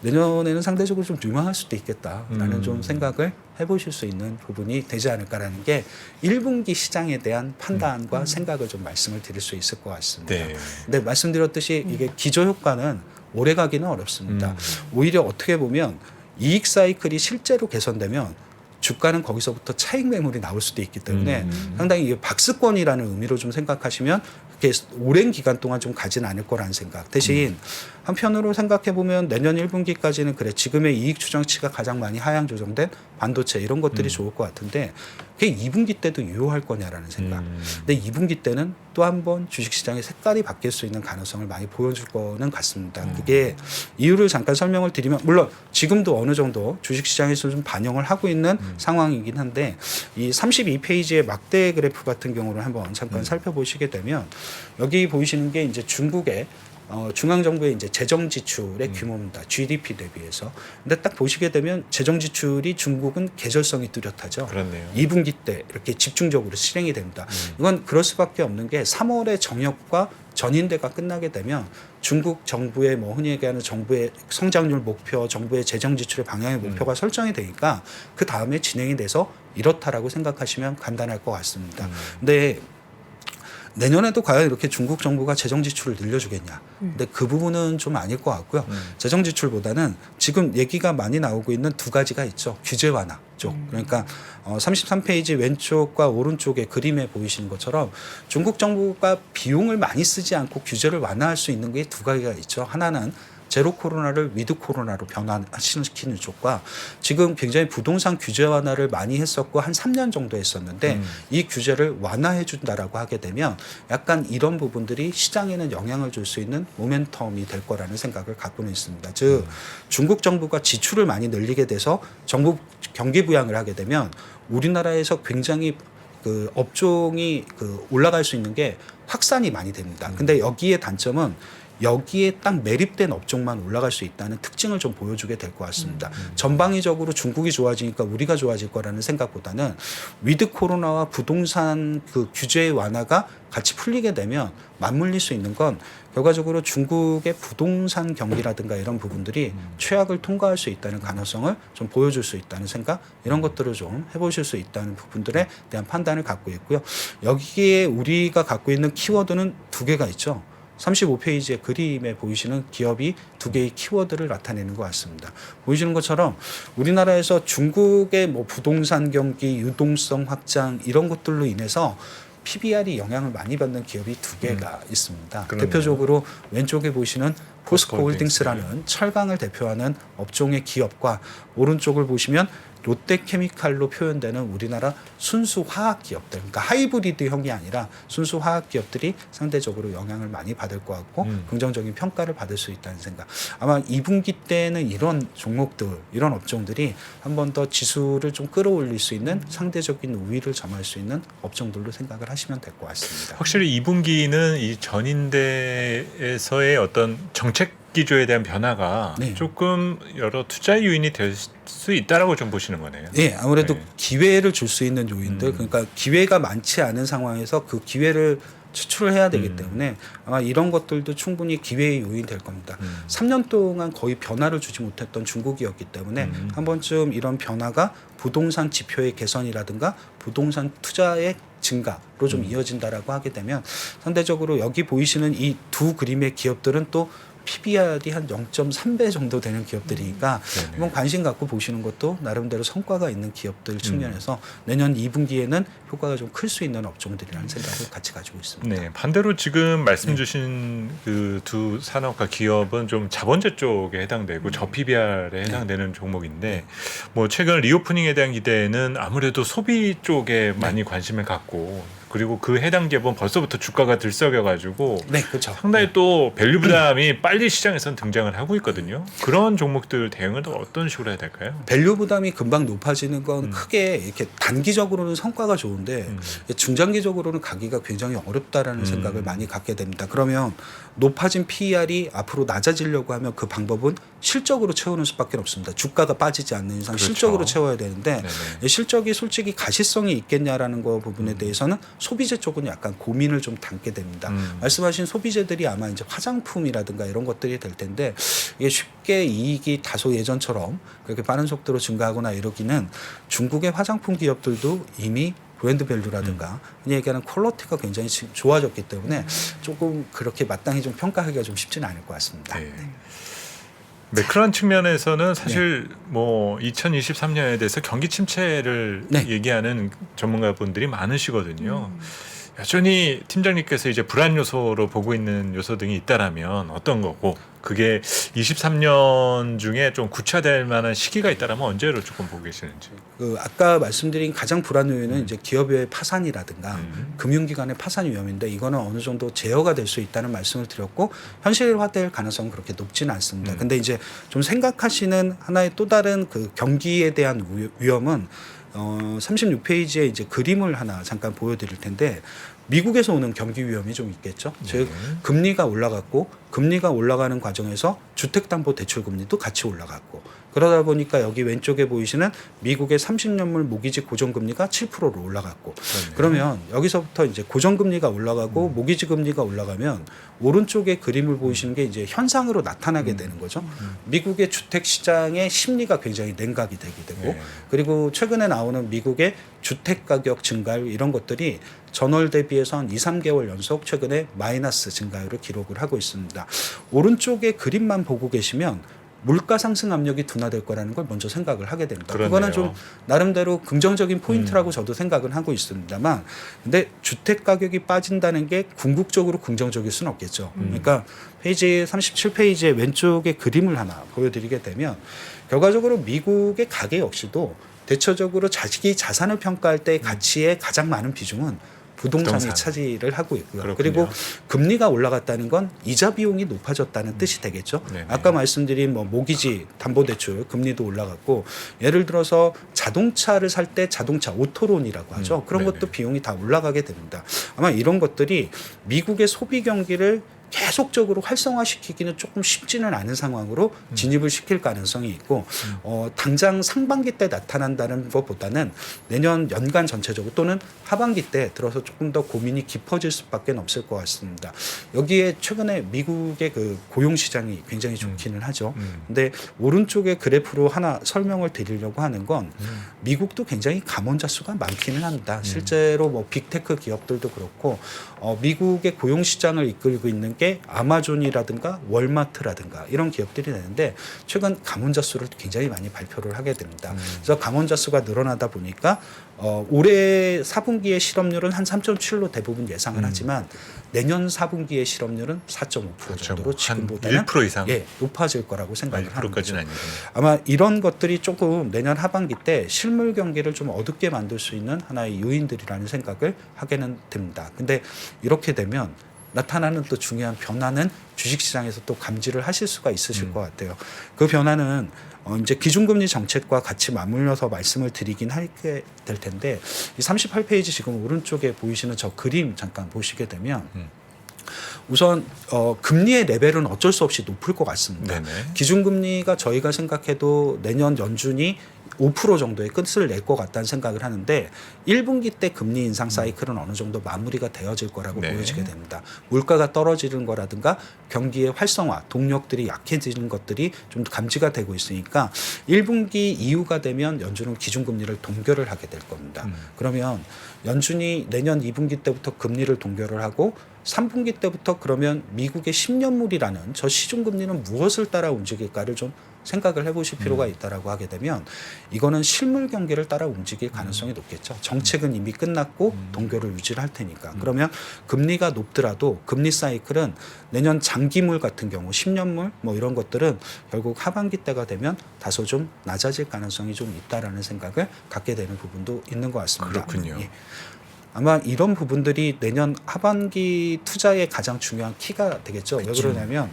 내년에는 상대적으로 좀 유망할 수도 있겠다라는 좀 생각을 해보실 수 있는 부분이 되지 않을까라는 게 1분기 시장에 대한 판단과 생각을 좀 말씀을 드릴 수 있을 것 같습니다. 네. 근데 말씀드렸듯이 이게 기저효과는 오래 가기는 어렵습니다. 오히려 어떻게 보면 이익 사이클이 실제로 개선되면 주가는 거기서부터 차익 매물이 나올 수도 있기 때문에 상당히 이게 박스권이라는 의미로 좀 생각하시면 그렇게 오랜 기간 동안 좀 가진 않을 거라는 생각. 대신 한편으로 생각해 보면 내년 1분기까지는 그래 지금의 이익 추정치가 가장 많이 하향 조정된 반도체 이런 것들이 좋을 것 같은데 그게 2분기 때도 유효할 거냐라는 생각. 근데 2분기 때는 또 한 번 주식시장의 색깔이 바뀔 수 있는 가능성을 많이 보여줄 거는 같습니다. 그게 이유를 잠깐 설명을 드리면 물론 지금도 어느 정도 주식시장에서 좀 반영을 하고 있는 상황이긴 한데 이 32페이지의 막대 그래프 같은 경우를 한번 잠깐 살펴보시게 되면 여기 보이시는 게 이제 중국의 중앙정부의 이제 재정 지출의 규모입니다. GDP 대비해서. 근데 딱 보시게 되면 재정 지출이 중국은 계절성이 뚜렷하죠. 그렇네요. 2분기 때 이렇게 집중적으로 실행이 됩니다. 이건 그럴 수밖에 없는 게 3월에 정역과 전인대가 끝나게 되면 중국 정부의 뭐 흔히 얘기하는 정부의 성장률 목표, 정부의 재정 지출의 방향의 목표가 설정이 되니까 그 다음에 진행이 돼서 이렇다라고 생각하시면 간단할 것 같습니다. 근데 내년에도 과연 이렇게 중국 정부가 재정 지출을 늘려주겠냐? 근데 그 부분은 좀 아닐 것 같고요. 재정 지출보다는 지금 얘기가 많이 나오고 있는 두 가지가 있죠. 규제 완화 쪽. 그러니까 33페이지 왼쪽과 오른쪽의 그림에 보이시는 것처럼 중국 정부가 비용을 많이 쓰지 않고 규제를 완화할 수 있는 게 두 가지가 있죠. 하나는 제로 코로나를 위드 코로나로 변화시키는 쪽과 지금 굉장히 부동산 규제 완화를 많이 했었고 한 3년 정도 했었는데 이 규제를 완화해 준다라고 하게 되면 약간 이런 부분들이 시장에는 영향을 줄 수 있는 모멘텀이 될 거라는 생각을 갖고는 있습니다. 즉 중국 정부가 지출을 많이 늘리게 돼서 정부 경기 부양을 하게 되면 우리나라에서 굉장히 그 업종이 그 올라갈 수 있는 게 확산이 많이 됩니다. 근데 여기에 단점은 여기에 딱 매립된 업종만 올라갈 수 있다는 특징을 좀 보여주게 될 것 같습니다. 전방위적으로 중국이 좋아지니까 우리가 좋아질 거라는 생각보다는 위드 코로나와 부동산 그 규제 완화가 같이 풀리게 되면 맞물릴 수 있는 건 결과적으로 중국의 부동산 경기라든가 이런 부분들이 최악을 통과할 수 있다는 가능성을 좀 보여줄 수 있다는 생각 이런 것들을 좀 해보실 수 있다는 부분들에 대한 판단을 갖고 있고요. 여기에 우리가 갖고 있는 키워드는 두 개가 있죠. 35페이지의 그림에 보이시는 기업이 두 개의 키워드를 나타내는 것 같습니다. 보이시는 것처럼 우리나라에서 중국의 뭐 부동산 경기, 유동성 확장 이런 것들로 인해서 PBR이 영향을 많이 받는 기업이 두 개가 있습니다. 그러네요. 대표적으로 왼쪽에 보시는 포스코 포스코 홀딩스라는 철강을 대표하는 업종의 기업과 오른쪽을 보시면 롯데케미칼로 표현되는 우리나라 순수 화학 기업들, 그러니까 하이브리드형이 아니라 순수 화학 기업들이 상대적으로 영향을 많이 받을 것 같고 긍정적인 평가를 받을 수 있다는 생각. 아마 2분기 때는 이런 종목들, 이런 업종들이 한 번 더 지수를 좀 끌어올릴 수 있는 상대적인 우위를 점할 수 있는 업종들로 생각을 하시면 될 것 같습니다. 확실히 2분기는 이 전인대에서의 어떤 정책 기조에 대한 변화가 네. 조금 여러 투자 요인이 될 수 있다라고 좀 보시는 거네요. 네, 아무래도 네. 기회를 줄 수 있는 요인들, 그러니까 기회가 많지 않은 상황에서 그 기회를 추출을 해야 되기 때문에 아마 이런 것들도 충분히 기회의 요인이 될 겁니다. 3년 동안 거의 변화를 주지 못했던 중국이었기 때문에 한 번쯤 이런 변화가 부동산 지표의 개선이라든가 부동산 투자의 증가로 좀 이어진다라고 하게 되면 상대적으로 여기 보이시는 이 두 그림의 기업들은 또 PBR이 한 0.3배 정도 되는 기업들이니까 한번 관심 갖고 보시는 것도 나름대로 성과가 있는 기업들 측면에서 내년 2분기에는 효과가 좀 클 수 있는 업종들이라는 생각을 같이 가지고 있습니다. 네, 반대로 지금 말씀 주신 그 두 산업과 기업은 좀 자본재 쪽에 해당되고 저PBR에 해당되는 종목인데 뭐 최근 리오프닝에 대한 기대는 아무래도 소비 쪽에 많이 관심을 갖고 그리고 그 해당 기업은 벌써부터 주가가 들썩여가지고 네, 그렇죠. 상당히 또 밸류 부담이 빨리 시장에서는 등장을 하고 있거든요. 그런 종목들 대응을 또 어떤 식으로 해야 될까요? 밸류 부담이 금방 높아지는 건 크게 이렇게 단기적으로는 성과가 좋은데 중장기적으로는 가기가 굉장히 어렵다라는 생각을 많이 갖게 됩니다. 그러면 높아진 PER이 앞으로 낮아지려고 하면 그 방법은 실적으로 채우는 수밖에 없습니다. 주가가 빠지지 않는 이상 그렇죠. 실적으로 채워야 되는데 네네. 실적이 솔직히 가시성이 있겠냐라는 거 부분에 대해서는 소비재 쪽은 약간 고민을 좀 담게 됩니다. 말씀하신 소비재들이 아마 이제 화장품이라든가 이런 것들이 될 텐데 이게 쉽게 이익이 다소 예전처럼 그렇게 빠른 속도로 증가하거나 이러기는 중국의 화장품 기업들도 이미 브랜드 밸류라든가 흔히 얘기하는 퀄리티가 굉장히 좋아졌기 때문에 조금 그렇게 마땅히 좀 평가하기가 좀 쉽지는 않을 것 같습니다. 네. 매크로한 측면에서는 사실 뭐 2023년에 대해서 경기 침체를 네. 얘기하는 전문가분들이 많으시거든요. 여전히 팀장님께서 이제 불안 요소로 보고 있는 요소 등이 있다라면 어떤 거고 그게 23년 중에 좀 구체될 만한 시기가 있다라면 언제로 조금 보고 계시는지. 그 아까 말씀드린 가장 불안 요인은 이제 기업의 파산이라든가 금융기관의 파산 위험인데 이거는 어느 정도 제어가 될 수 있다는 말씀을 드렸고 현실화될 가능성은 그렇게 높지는 않습니다. 근데 이제 좀 생각하시는 하나의 또 다른 그 경기에 대한 위험은 36페이지에 이제 그림을 하나 잠깐 보여드릴 텐데 미국에서 오는 경기 위험이 좀 있겠죠. 즉 금리가 올라갔고 금리가 올라가는 과정에서 주택담보대출금리도 같이 올라갔고 그러다 보니까 여기 왼쪽에 보이시는 미국의 30년물 모기지 고정금리가 7%로 올라갔고 그러면 여기서부터 이제 고정금리가 올라가고 모기지 금리가 올라가면 오른쪽에 그림을 보이시는 게 이제 현상으로 나타나게 되는 거죠. 미국의 주택 시장의 심리가 굉장히 냉각이 되게 되고 그리고 최근에 나오는 미국의 주택 가격 증가율 이런 것들이 전월 대비해서 한 2, 3개월 연속 최근에 마이너스 증가율을 기록을 하고 있습니다. 오른쪽에 그림만 보고 계시면 물가 상승 압력이 둔화될 거라는 걸 먼저 생각을 하게 됩니다. 그러네요. 그거는 좀 나름대로 긍정적인 포인트라고 저도 생각은 하고 있습니다만 근데 주택 가격이 빠진다는 게 궁극적으로 긍정적일 수는 없겠죠. 그러니까 페이지 37페이지의 왼쪽에 그림을 하나 보여드리게 되면 결과적으로 미국의 가계 역시도 대체적으로 자식이 자산을 평가할 때 가치의 가장 많은 비중은 부동산이 차지를 하고 있고요. 그렇군요. 그리고 금리가 올라갔다는 건 이자 비용이 높아졌다는 뜻이 되겠죠. 네네. 아까 말씀드린 뭐 모기지, 담보대출 금리도 올라갔고 예를 들어서 자동차를 살 때 자동차 오토론이라고 하죠. 그런 네네. 것도 비용이 다 올라가게 됩니다. 아마 이런 것들이 미국의 소비 경기를 계속적으로 활성화시키기는 조금 쉽지는 않은 상황으로 진입을 시킬 가능성이 있고 당장 상반기 때 나타난다는 것보다는 내년 연간 전체적으로 또는 하반기 때 들어서 조금 더 고민이 깊어질 수밖에 없을 것 같습니다. 여기에 최근에 미국의 그 고용 시장이 굉장히 좋기는 하죠. 근데 오른쪽에 그래프로 하나 설명을 드리려고 하는 건 미국도 굉장히 감원자 수가 많기는 합니다. 실제로 뭐 빅테크 기업들도 그렇고 미국의 고용 시장을 이끌고 있는 게 아마존이라든가 월마트라든가 이런 기업들이 되는데 최근 감원자 수를 굉장히 많이 발표를 하게 됩니다. 그래서 감원자 수가 늘어나다 보니까 올해 4분기의 실업률은 한 3.7로 대부분 예상을 하지만 내년 4분기의 실업률은 4.5% 정도로 지금보다는 1% 이상 높아질 거라고 생각을 합니다. 1%까지는 아니고 아마 이런 것들이 조금 내년 하반기 때 실물 경기를 좀 어둡게 만들 수 있는 하나의 요인들이라는 생각을 하게는 됩니다. 근데 이렇게 되면 나타나는 또 중요한 변화는 주식시장에서 또 감지를 하실 수가 있으실 것 같아요. 그 변화는 이제 기준금리 정책과 같이 맞물려서 말씀을 드리긴 하게 될 텐데 이 38페이지 지금 오른쪽에 보이시는 저 그림 잠깐 보시게 되면 우선 금리의 레벨은 어쩔 수 없이 높을 것 같습니다. 네네. 기준금리가 저희가 생각해도 내년 연준이 5% 정도의 끝을 낼 것 같다는 생각을 하는데 1분기 때 금리 인상 사이클은 어느 정도 마무리가 되어질 거라고 네. 보여지게 됩니다. 물가가 떨어지는 거라든가 경기의 활성화, 동력들이 약해지는 것들이 좀 감지가 되고 있으니까 1분기 이후가 되면 연준은 기준금리를 동결을 하게 될 겁니다. 그러면 연준이 내년 2분기 때부터 금리를 동결을 하고 3분기 때부터 그러면 미국의 10년물이라는 저 시중금리는 무엇을 따라 움직일까를 좀 생각을 해보실 필요가 있다라고 하게 되면 이거는 실물 경기를 따라 움직일 가능성이 높겠죠. 정책은 이미 끝났고 동결을 유지를 할 테니까. 그러면 금리가 높더라도 금리 사이클은 내년 장기물 같은 경우 10년물 뭐 이런 것들은 결국 하반기 때가 되면 다소 좀 낮아질 가능성이 좀 있다라는 생각을 갖게 되는 부분도 있는 것 같습니다. 그렇군요. 예. 아마 이런 부분들이 내년 하반기 투자의 가장 중요한 키가 되겠죠. 왜 그러냐면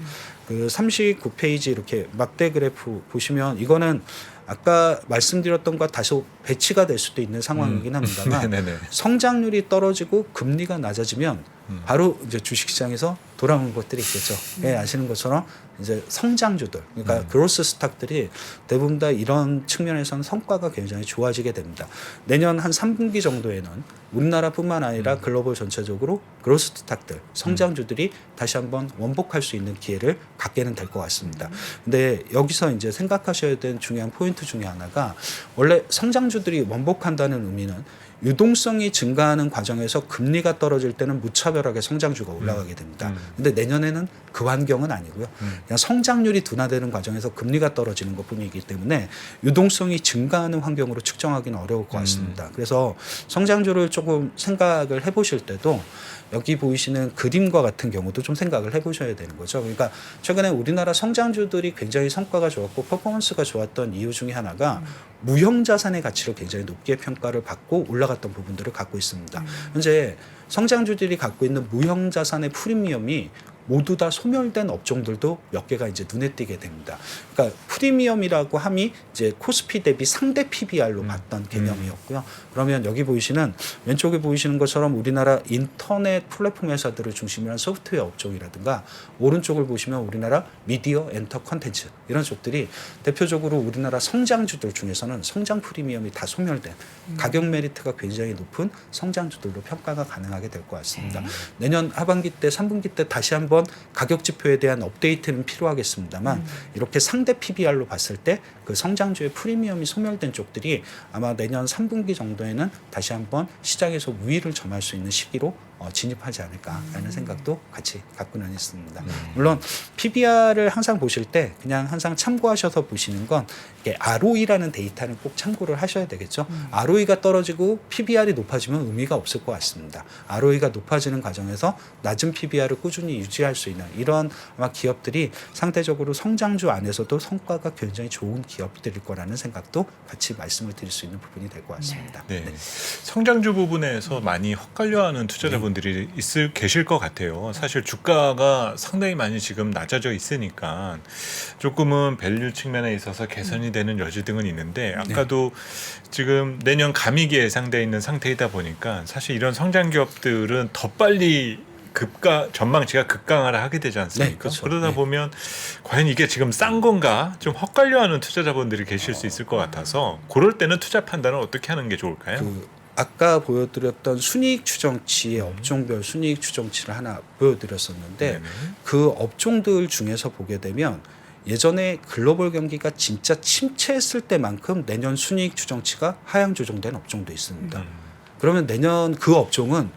그 39페이지 이렇게 막대 그래프 보시면 이거는 아까 말씀드렸던 것과 다소 배치가 될 수도 있는 상황이긴 합니다만 네네네. 성장률이 떨어지고 금리가 낮아지면 바로 이제 주식시장에서 돌아오는 것들이 있겠죠. 예, 아시는 것처럼 이제 성장주들, 그러니까 그로스 스탁들이 대부분 다 이런 측면에서는 성과가 굉장히 좋아지게 됩니다. 내년 한 3분기 정도에는 우리나라뿐만 아니라 글로벌 전체적으로 그로스 스탁들, 성장주들이 다시 한번 원복할 수 있는 기회를 갖게는 될 것 같습니다. 근데 여기서 이제 생각하셔야 되는 중요한 포인트 중에 하나가 원래 성장주들이 원복한다는 의미는 유동성이 증가하는 과정에서 금리가 떨어질 때는 무차별하게 성장주가 올라가게 됩니다. 근데 내년에는 그 환경은 아니고요. 그냥 성장률이 둔화되는 과정에서 금리가 떨어지는 것뿐이기 때문에 유동성이 증가하는 환경으로 측정하기는 어려울 것 같습니다. 그래서 성장주를 조금 생각을 해보실 때도 여기 보이시는 그림과 같은 경우도 좀 생각을 해보셔야 되는 거죠. 그러니까 최근에 우리나라 성장주들이 굉장히 성과가 좋았고 퍼포먼스가 좋았던 이유 중에 하나가 무형자산의 가치를 굉장히 높게 평가를 받고 올라갔던 부분들을 갖고 있습니다. 현재 성장주들이 갖고 있는 무형자산의 프리미엄이 모두 다 소멸된 업종들도 몇 개가 이제 눈에 띄게 됩니다. 그러니까 프리미엄이라고 함이 이제 코스피 대비 상대 PBR로 봤던 개념이었고요. 그러면 여기 보이시는 왼쪽에 보이시는 것처럼 우리나라 인터넷 플랫폼 회사들을 중심으로 한 소프트웨어 업종이라든가 오른쪽을 보시면 우리나라 미디어 엔터 컨텐츠 이런 쪽들이 대표적으로 우리나라 성장주들 중에서는 성장 프리미엄이 다 소멸된 가격 메리트가 굉장히 높은 성장주들로 평가가 가능하게 될 것 같습니다. 내년 하반기 때 3분기 때 다시 한번 가격 지표에 대한 업데이트는 필요하겠습니다만 이렇게 상대 PBR로 봤을 때 그 성장주의 프리미엄이 소멸된 쪽들이 아마 내년 3분기 정도에는 다시 한번 시장에서 우위를 점할 수 있는 시기로 진입하지 않을까라는 생각도 같이 갖고는 있습니다. 물론 PBR을 항상 보실 때 그냥 항상 참고하셔서 보시는 건 이게 ROE라는 데이터는 꼭 참고를 하셔야 되겠죠. ROE가 떨어지고 PBR이 높아지면 의미가 없을 것 같습니다. ROE가 높아지는 과정에서 낮은 PBR을 꾸준히 유지할 수 있는 이런 아마 기업들이 상대적으로 성장주 안에서도 성과가 굉장히 좋은 기업들일 거라는 생각도 같이 말씀을 드릴 수 있는 부분이 될 것 같습니다. 네. 성장주 부분에서 많이 헛갈려하는 투자자분들이 계실 것 같아요. 사실 주가가 상당히 많이 지금 낮아져 있으니까 조금은 밸류 측면에 있어서 개선이 되는 여지 등은 있는데 아까도 지금 내년 감익이 예상되어 있는 상태이다 보니까 사실 이런 성장 기업들은 더 빨리 전망치가 급강하라 하게 되지 않습니까? 네, 그렇죠. 그러다 보면 과연 이게 지금 싼 건가 좀 헛갈려하는 투자자분들이 계실 수 있을 것 같아서 그럴 때는 투자 판단을 어떻게 하는 게 좋을까요? 아까 보여드렸던 순이익 추정치의 업종별 순이익 추정치를 하나 보여드렸었는데 네네. 그 업종들 중에서 보게 되면 예전에 글로벌 경기가 진짜 침체했을 때만큼 내년 순이익 추정치가 하향 조정된 업종도 있습니다. 그러면 내년 그 업종은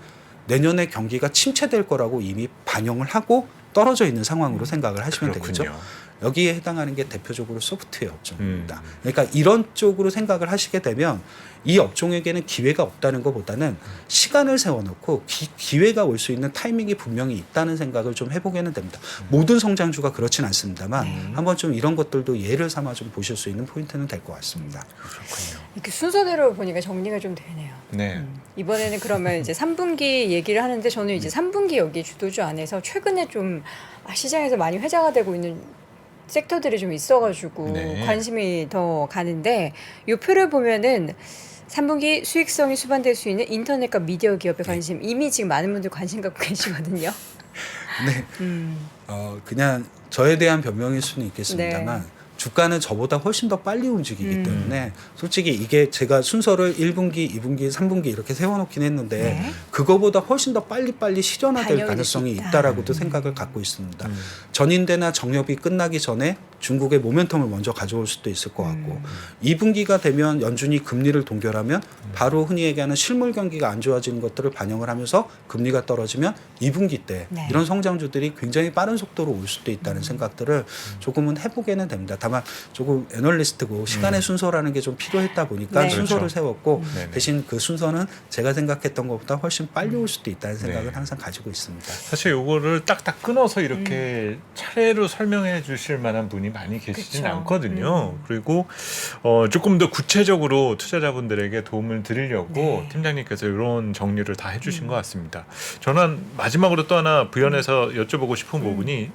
내년에 경기가 침체될 거라고 이미 반영을 하고 떨어져 있는 상황으로 생각을 하시면 그렇군요. 되겠죠. 여기에 해당하는 게 대표적으로 소프트웨어 업종입니다. 그러니까 이런 쪽으로 생각을 하시게 되면 이 업종에게는 기회가 없다는 것보다는 시간을 세워놓고 기회가 올 수 있는 타이밍이 분명히 있다는 생각을 좀 해보게는 됩니다. 모든 성장주가 그렇진 않습니다만 한번 좀 이런 것들도 예를 삼아 좀 보실 수 있는 포인트는 될 것 같습니다. 그렇군요. 이렇게 순서대로 보니까 정리가 좀 되네요. 네. 이번에는 그러면 이제 3분기 얘기를 하는데 저는 이제 3분기 여기 주도주 안에서 최근에 좀 시장에서 많이 회자가 되고 있는 섹터들이 좀 있어가지고 네. 관심이 더 가는데 이 표를 보면은 3분기 수익성이 수반될 수 있는 인터넷과 미디어 기업의 관심 이미 지금 많은 분들 관심 갖고 계시거든요. 네. 그냥 저에 대한 변명일 수는 있겠습니다만 주가는 저보다 훨씬 더 빨리 움직이기 때문에 솔직히 이게 제가 순서를 1분기, 2분기, 3분기 이렇게 세워놓긴 했는데 그거보다 훨씬 더 빨리빨리 실현화될 반영이 가능성이 있다. 있다라고도 생각을 갖고 있습니다. 전인대나 정협이 끝나기 전에 중국의 모멘텀을 먼저 가져올 수도 있을 것 같고 2분기가 되면 연준이 금리를 동결하면 바로 흔히 얘기하는 실물 경기가 안 좋아지는 것들을 반영을 하면서 금리가 떨어지면 2분기 때 이런 성장주들이 굉장히 빠른 속도로 올 수도 있다는 생각들을 조금은 해보게는 됩니다. 다만 조금 애널리스트고 시간의 순서라는 게 좀 필요했다 보니까 순서를 그렇죠. 세웠고 네네. 대신 그 순서는 제가 생각했던 것보다 훨씬 빨리 올 수도 있다는 생각을 항상 가지고 있습니다. 사실 요거를 딱딱 끊어서 이렇게 차례로 설명해 주실 만한 분이 많이 계시진 그쵸. 않거든요. 그리고 조금 더 구체적으로 투자자분들에게 도움을 드리려고 팀장님께서 이런 정리를 다 해주신 것 같습니다. 저는 마지막으로 또 하나 부연해서 여쭤보고 싶은 부분이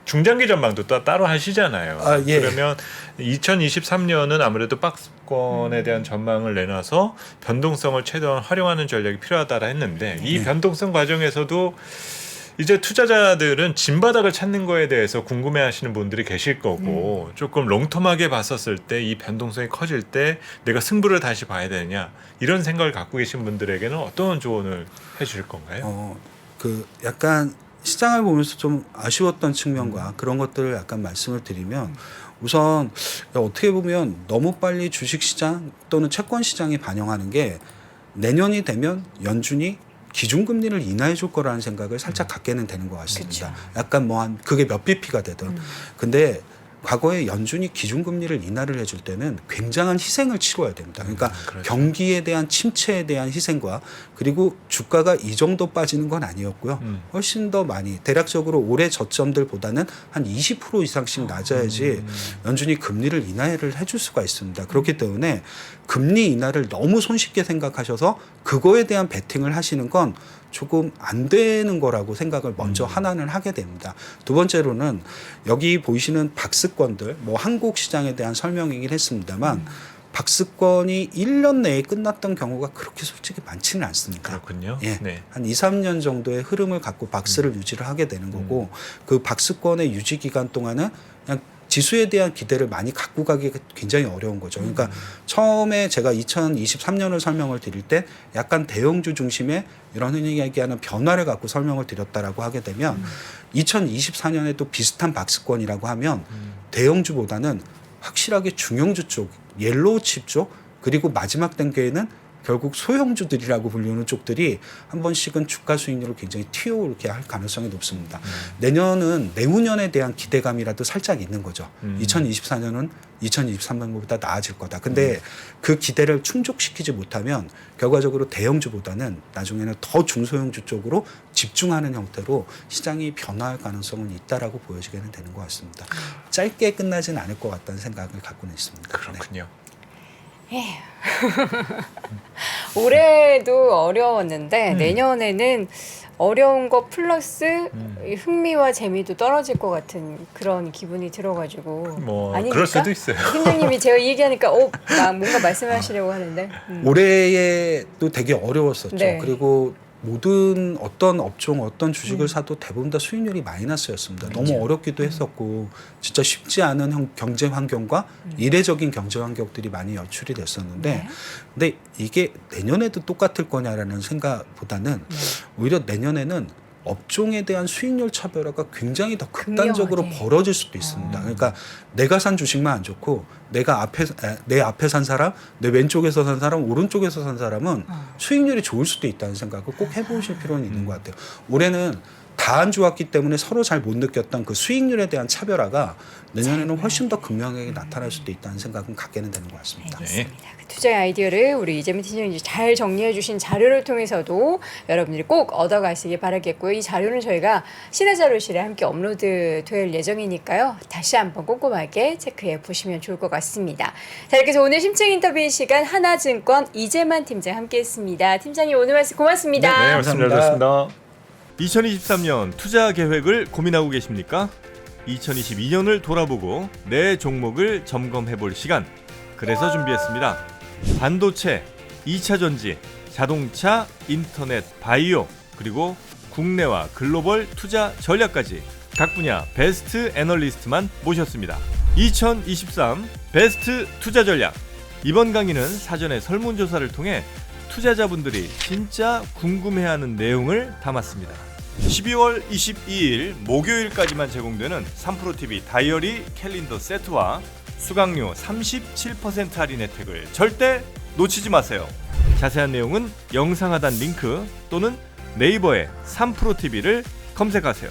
중장기 전망도 또 따로 하시잖아요. 그러면 2023년은 아무래도 박스권에 대한 전망을 내놔서 변동성을 최대한 활용하는 전략이 필요하다라 했는데 이 변동성 과정에서도 이제 투자자들은 진바닥을 찾는 거에 대해서 궁금해하시는 분들이 계실 거고 조금 롱텀하게 봤었을 때 이 변동성이 커질 때 내가 승부를 다시 봐야 되냐 이런 생각을 갖고 계신 분들에게는 어떤 조언을 해주실 건가요? 약간 시장을 보면서 좀 아쉬웠던 측면과 그런 것들을 약간 말씀을 드리면 우선 어떻게 보면 너무 빨리 주식시장 또는 채권시장이 반영하는 게 내년이 되면 연준이 기준금리를 인하해 줄 거라는 생각을 살짝 갖게는 되는 것 같습니다. 그쵸. 약간 뭐 한 그게 몇 bp가 되든. 근데 과거에 연준이 기준금리를 인하를 해줄 때는 굉장한 희생을 치러야 됩니다. 그러니까 그렇죠. 경기에 대한 침체에 대한 희생과 그리고 주가가 이 정도 빠지는 건 아니었고요. 훨씬 더 많이 대략적으로 올해 저점들보다는 한 20% 이상씩 낮아야지 연준이 금리를 인하를 해줄 수가 있습니다. 그렇기 때문에 금리 인하를 너무 손쉽게 생각하셔서 그거에 대한 베팅을 하시는 건 조금 안 되는 거라고 생각을 먼저 하나는 하게 됩니다. 두 번째로는 여기 보이시는 박스권들, 뭐 한국 시장에 대한 설명이긴 했습니다만 박스권이 1년 내에 끝났던 경우가 그렇게 솔직히 많지는 않습니다. 그렇군요. 예, 네. 한 2, 3년 정도의 흐름을 갖고 박스를 유지를 하게 되는 거고 그 박스권의 유지 기간 동안은 그냥 지수에 대한 기대를 많이 갖고 가기 굉장히 어려운 거죠. 그러니까 처음에 제가 2023년을 설명을 드릴 때 약간 대형주 중심의 이런 흔히 얘기하는 변화를 갖고 설명을 드렸다라고 하게 되면 2024년에 또 비슷한 박스권이라고 하면 대형주보다는 확실하게 중형주 쪽, 옐로우 칩 쪽, 그리고 마지막 단계에는 결국 소형주들이라고 불리는 쪽들이 한 번씩은 주가 수익률을 굉장히 튀어오르게 할 가능성이 높습니다. 내년은 내후년에 대한 기대감이라도 살짝 있는 거죠. 2024년은 2023년보다 나아질 거다. 근데 그 기대를 충족시키지 못하면 결과적으로 대형주보다는 나중에는 더 중소형주 쪽으로 집중하는 형태로 시장이 변화할 가능성은 있다라고 보여지게는 되는 것 같습니다. 짧게 끝나진 않을 것 같다는 생각을 갖고는 있습니다. 그렇군요. 올해도 어려웠는데 내년에는 어려운 거 플러스 흥미와 재미도 떨어질 것 같은 그런 기분이 들어가지고 뭐 아닙니까? 그럴 수도 있어요. 팀장님이 제가 이 얘기하니까 나 뭔가 말씀하시려고 하는데 올해에 또 되게 어려웠었죠. 네. 그리고 모든 어떤 업종, 어떤 주식을 사도 대부분 다 수익률이 마이너스였습니다. 너무 어렵기도 했었고 진짜 쉽지 않은 경제 환경과 이례적인 경제 환경들이 많이 연출이 됐었는데 근데 이게 내년에도 똑같을 거냐라는 생각보다는 오히려 내년에는 업종에 대한 수익률 차별화가 굉장히 더 극단적으로 극명하게. 벌어질 수도 있습니다. 그러니까 내가 산 주식만 안 좋고 내 앞에 산 사람, 내 왼쪽에서 산 사람, 오른쪽에서 산 사람은 수익률이 좋을 수도 있다는 생각을 꼭 해보실 필요는 있는 것 같아요. 올해는 다 안 좋았기 때문에 서로 잘 못 느꼈던 그 수익률에 대한 차별화가 내년에는 훨씬 더 극명하게 나타날 수도 있다는 생각은 갖게는 되는 것 같습니다. 알겠습니다. 그 투자의 아이디어를 우리 이재민 팀장님이 잘 정리해 주신 자료를 통해서도 여러분들이 꼭 얻어가시길 바라겠고요. 이 자료는 저희가 신화자료실에 함께 업로드 될 예정이니까요. 다시 한번 꼼꼼하게 체크해 보시면 좋을 것 같습니다. 자, 이렇게 해서 오늘 심층 인터뷰 시간 하나증권 이재만 팀장 함께했습니다. 팀장님 오늘 말씀 고맙습니다. 네, 말씀 잘 들었습니다. 2023년 투자 계획을 고민하고 계십니까? 2022년을 돌아보고 내 종목을 점검해 볼 시간. 그래서 준비했습니다. 반도체, 2차 전지, 자동차, 인터넷, 바이오, 그리고 국내와 글로벌 투자 전략까지 각 분야 베스트 애널리스트만 모셨습니다. 2023 베스트 투자 전략. 이번 강의는 사전에 설문조사를 통해 투자자분들이 진짜 궁금해하는 내용을 담았습니다. 12월 22일 목요일까지만 제공되는 3프로TV 다이어리 캘린더 세트와 수강료 37% 할인 혜택을 절대 놓치지 마세요. 자세한 내용은 영상 하단 링크 또는 네이버에 3프로TV를 검색하세요.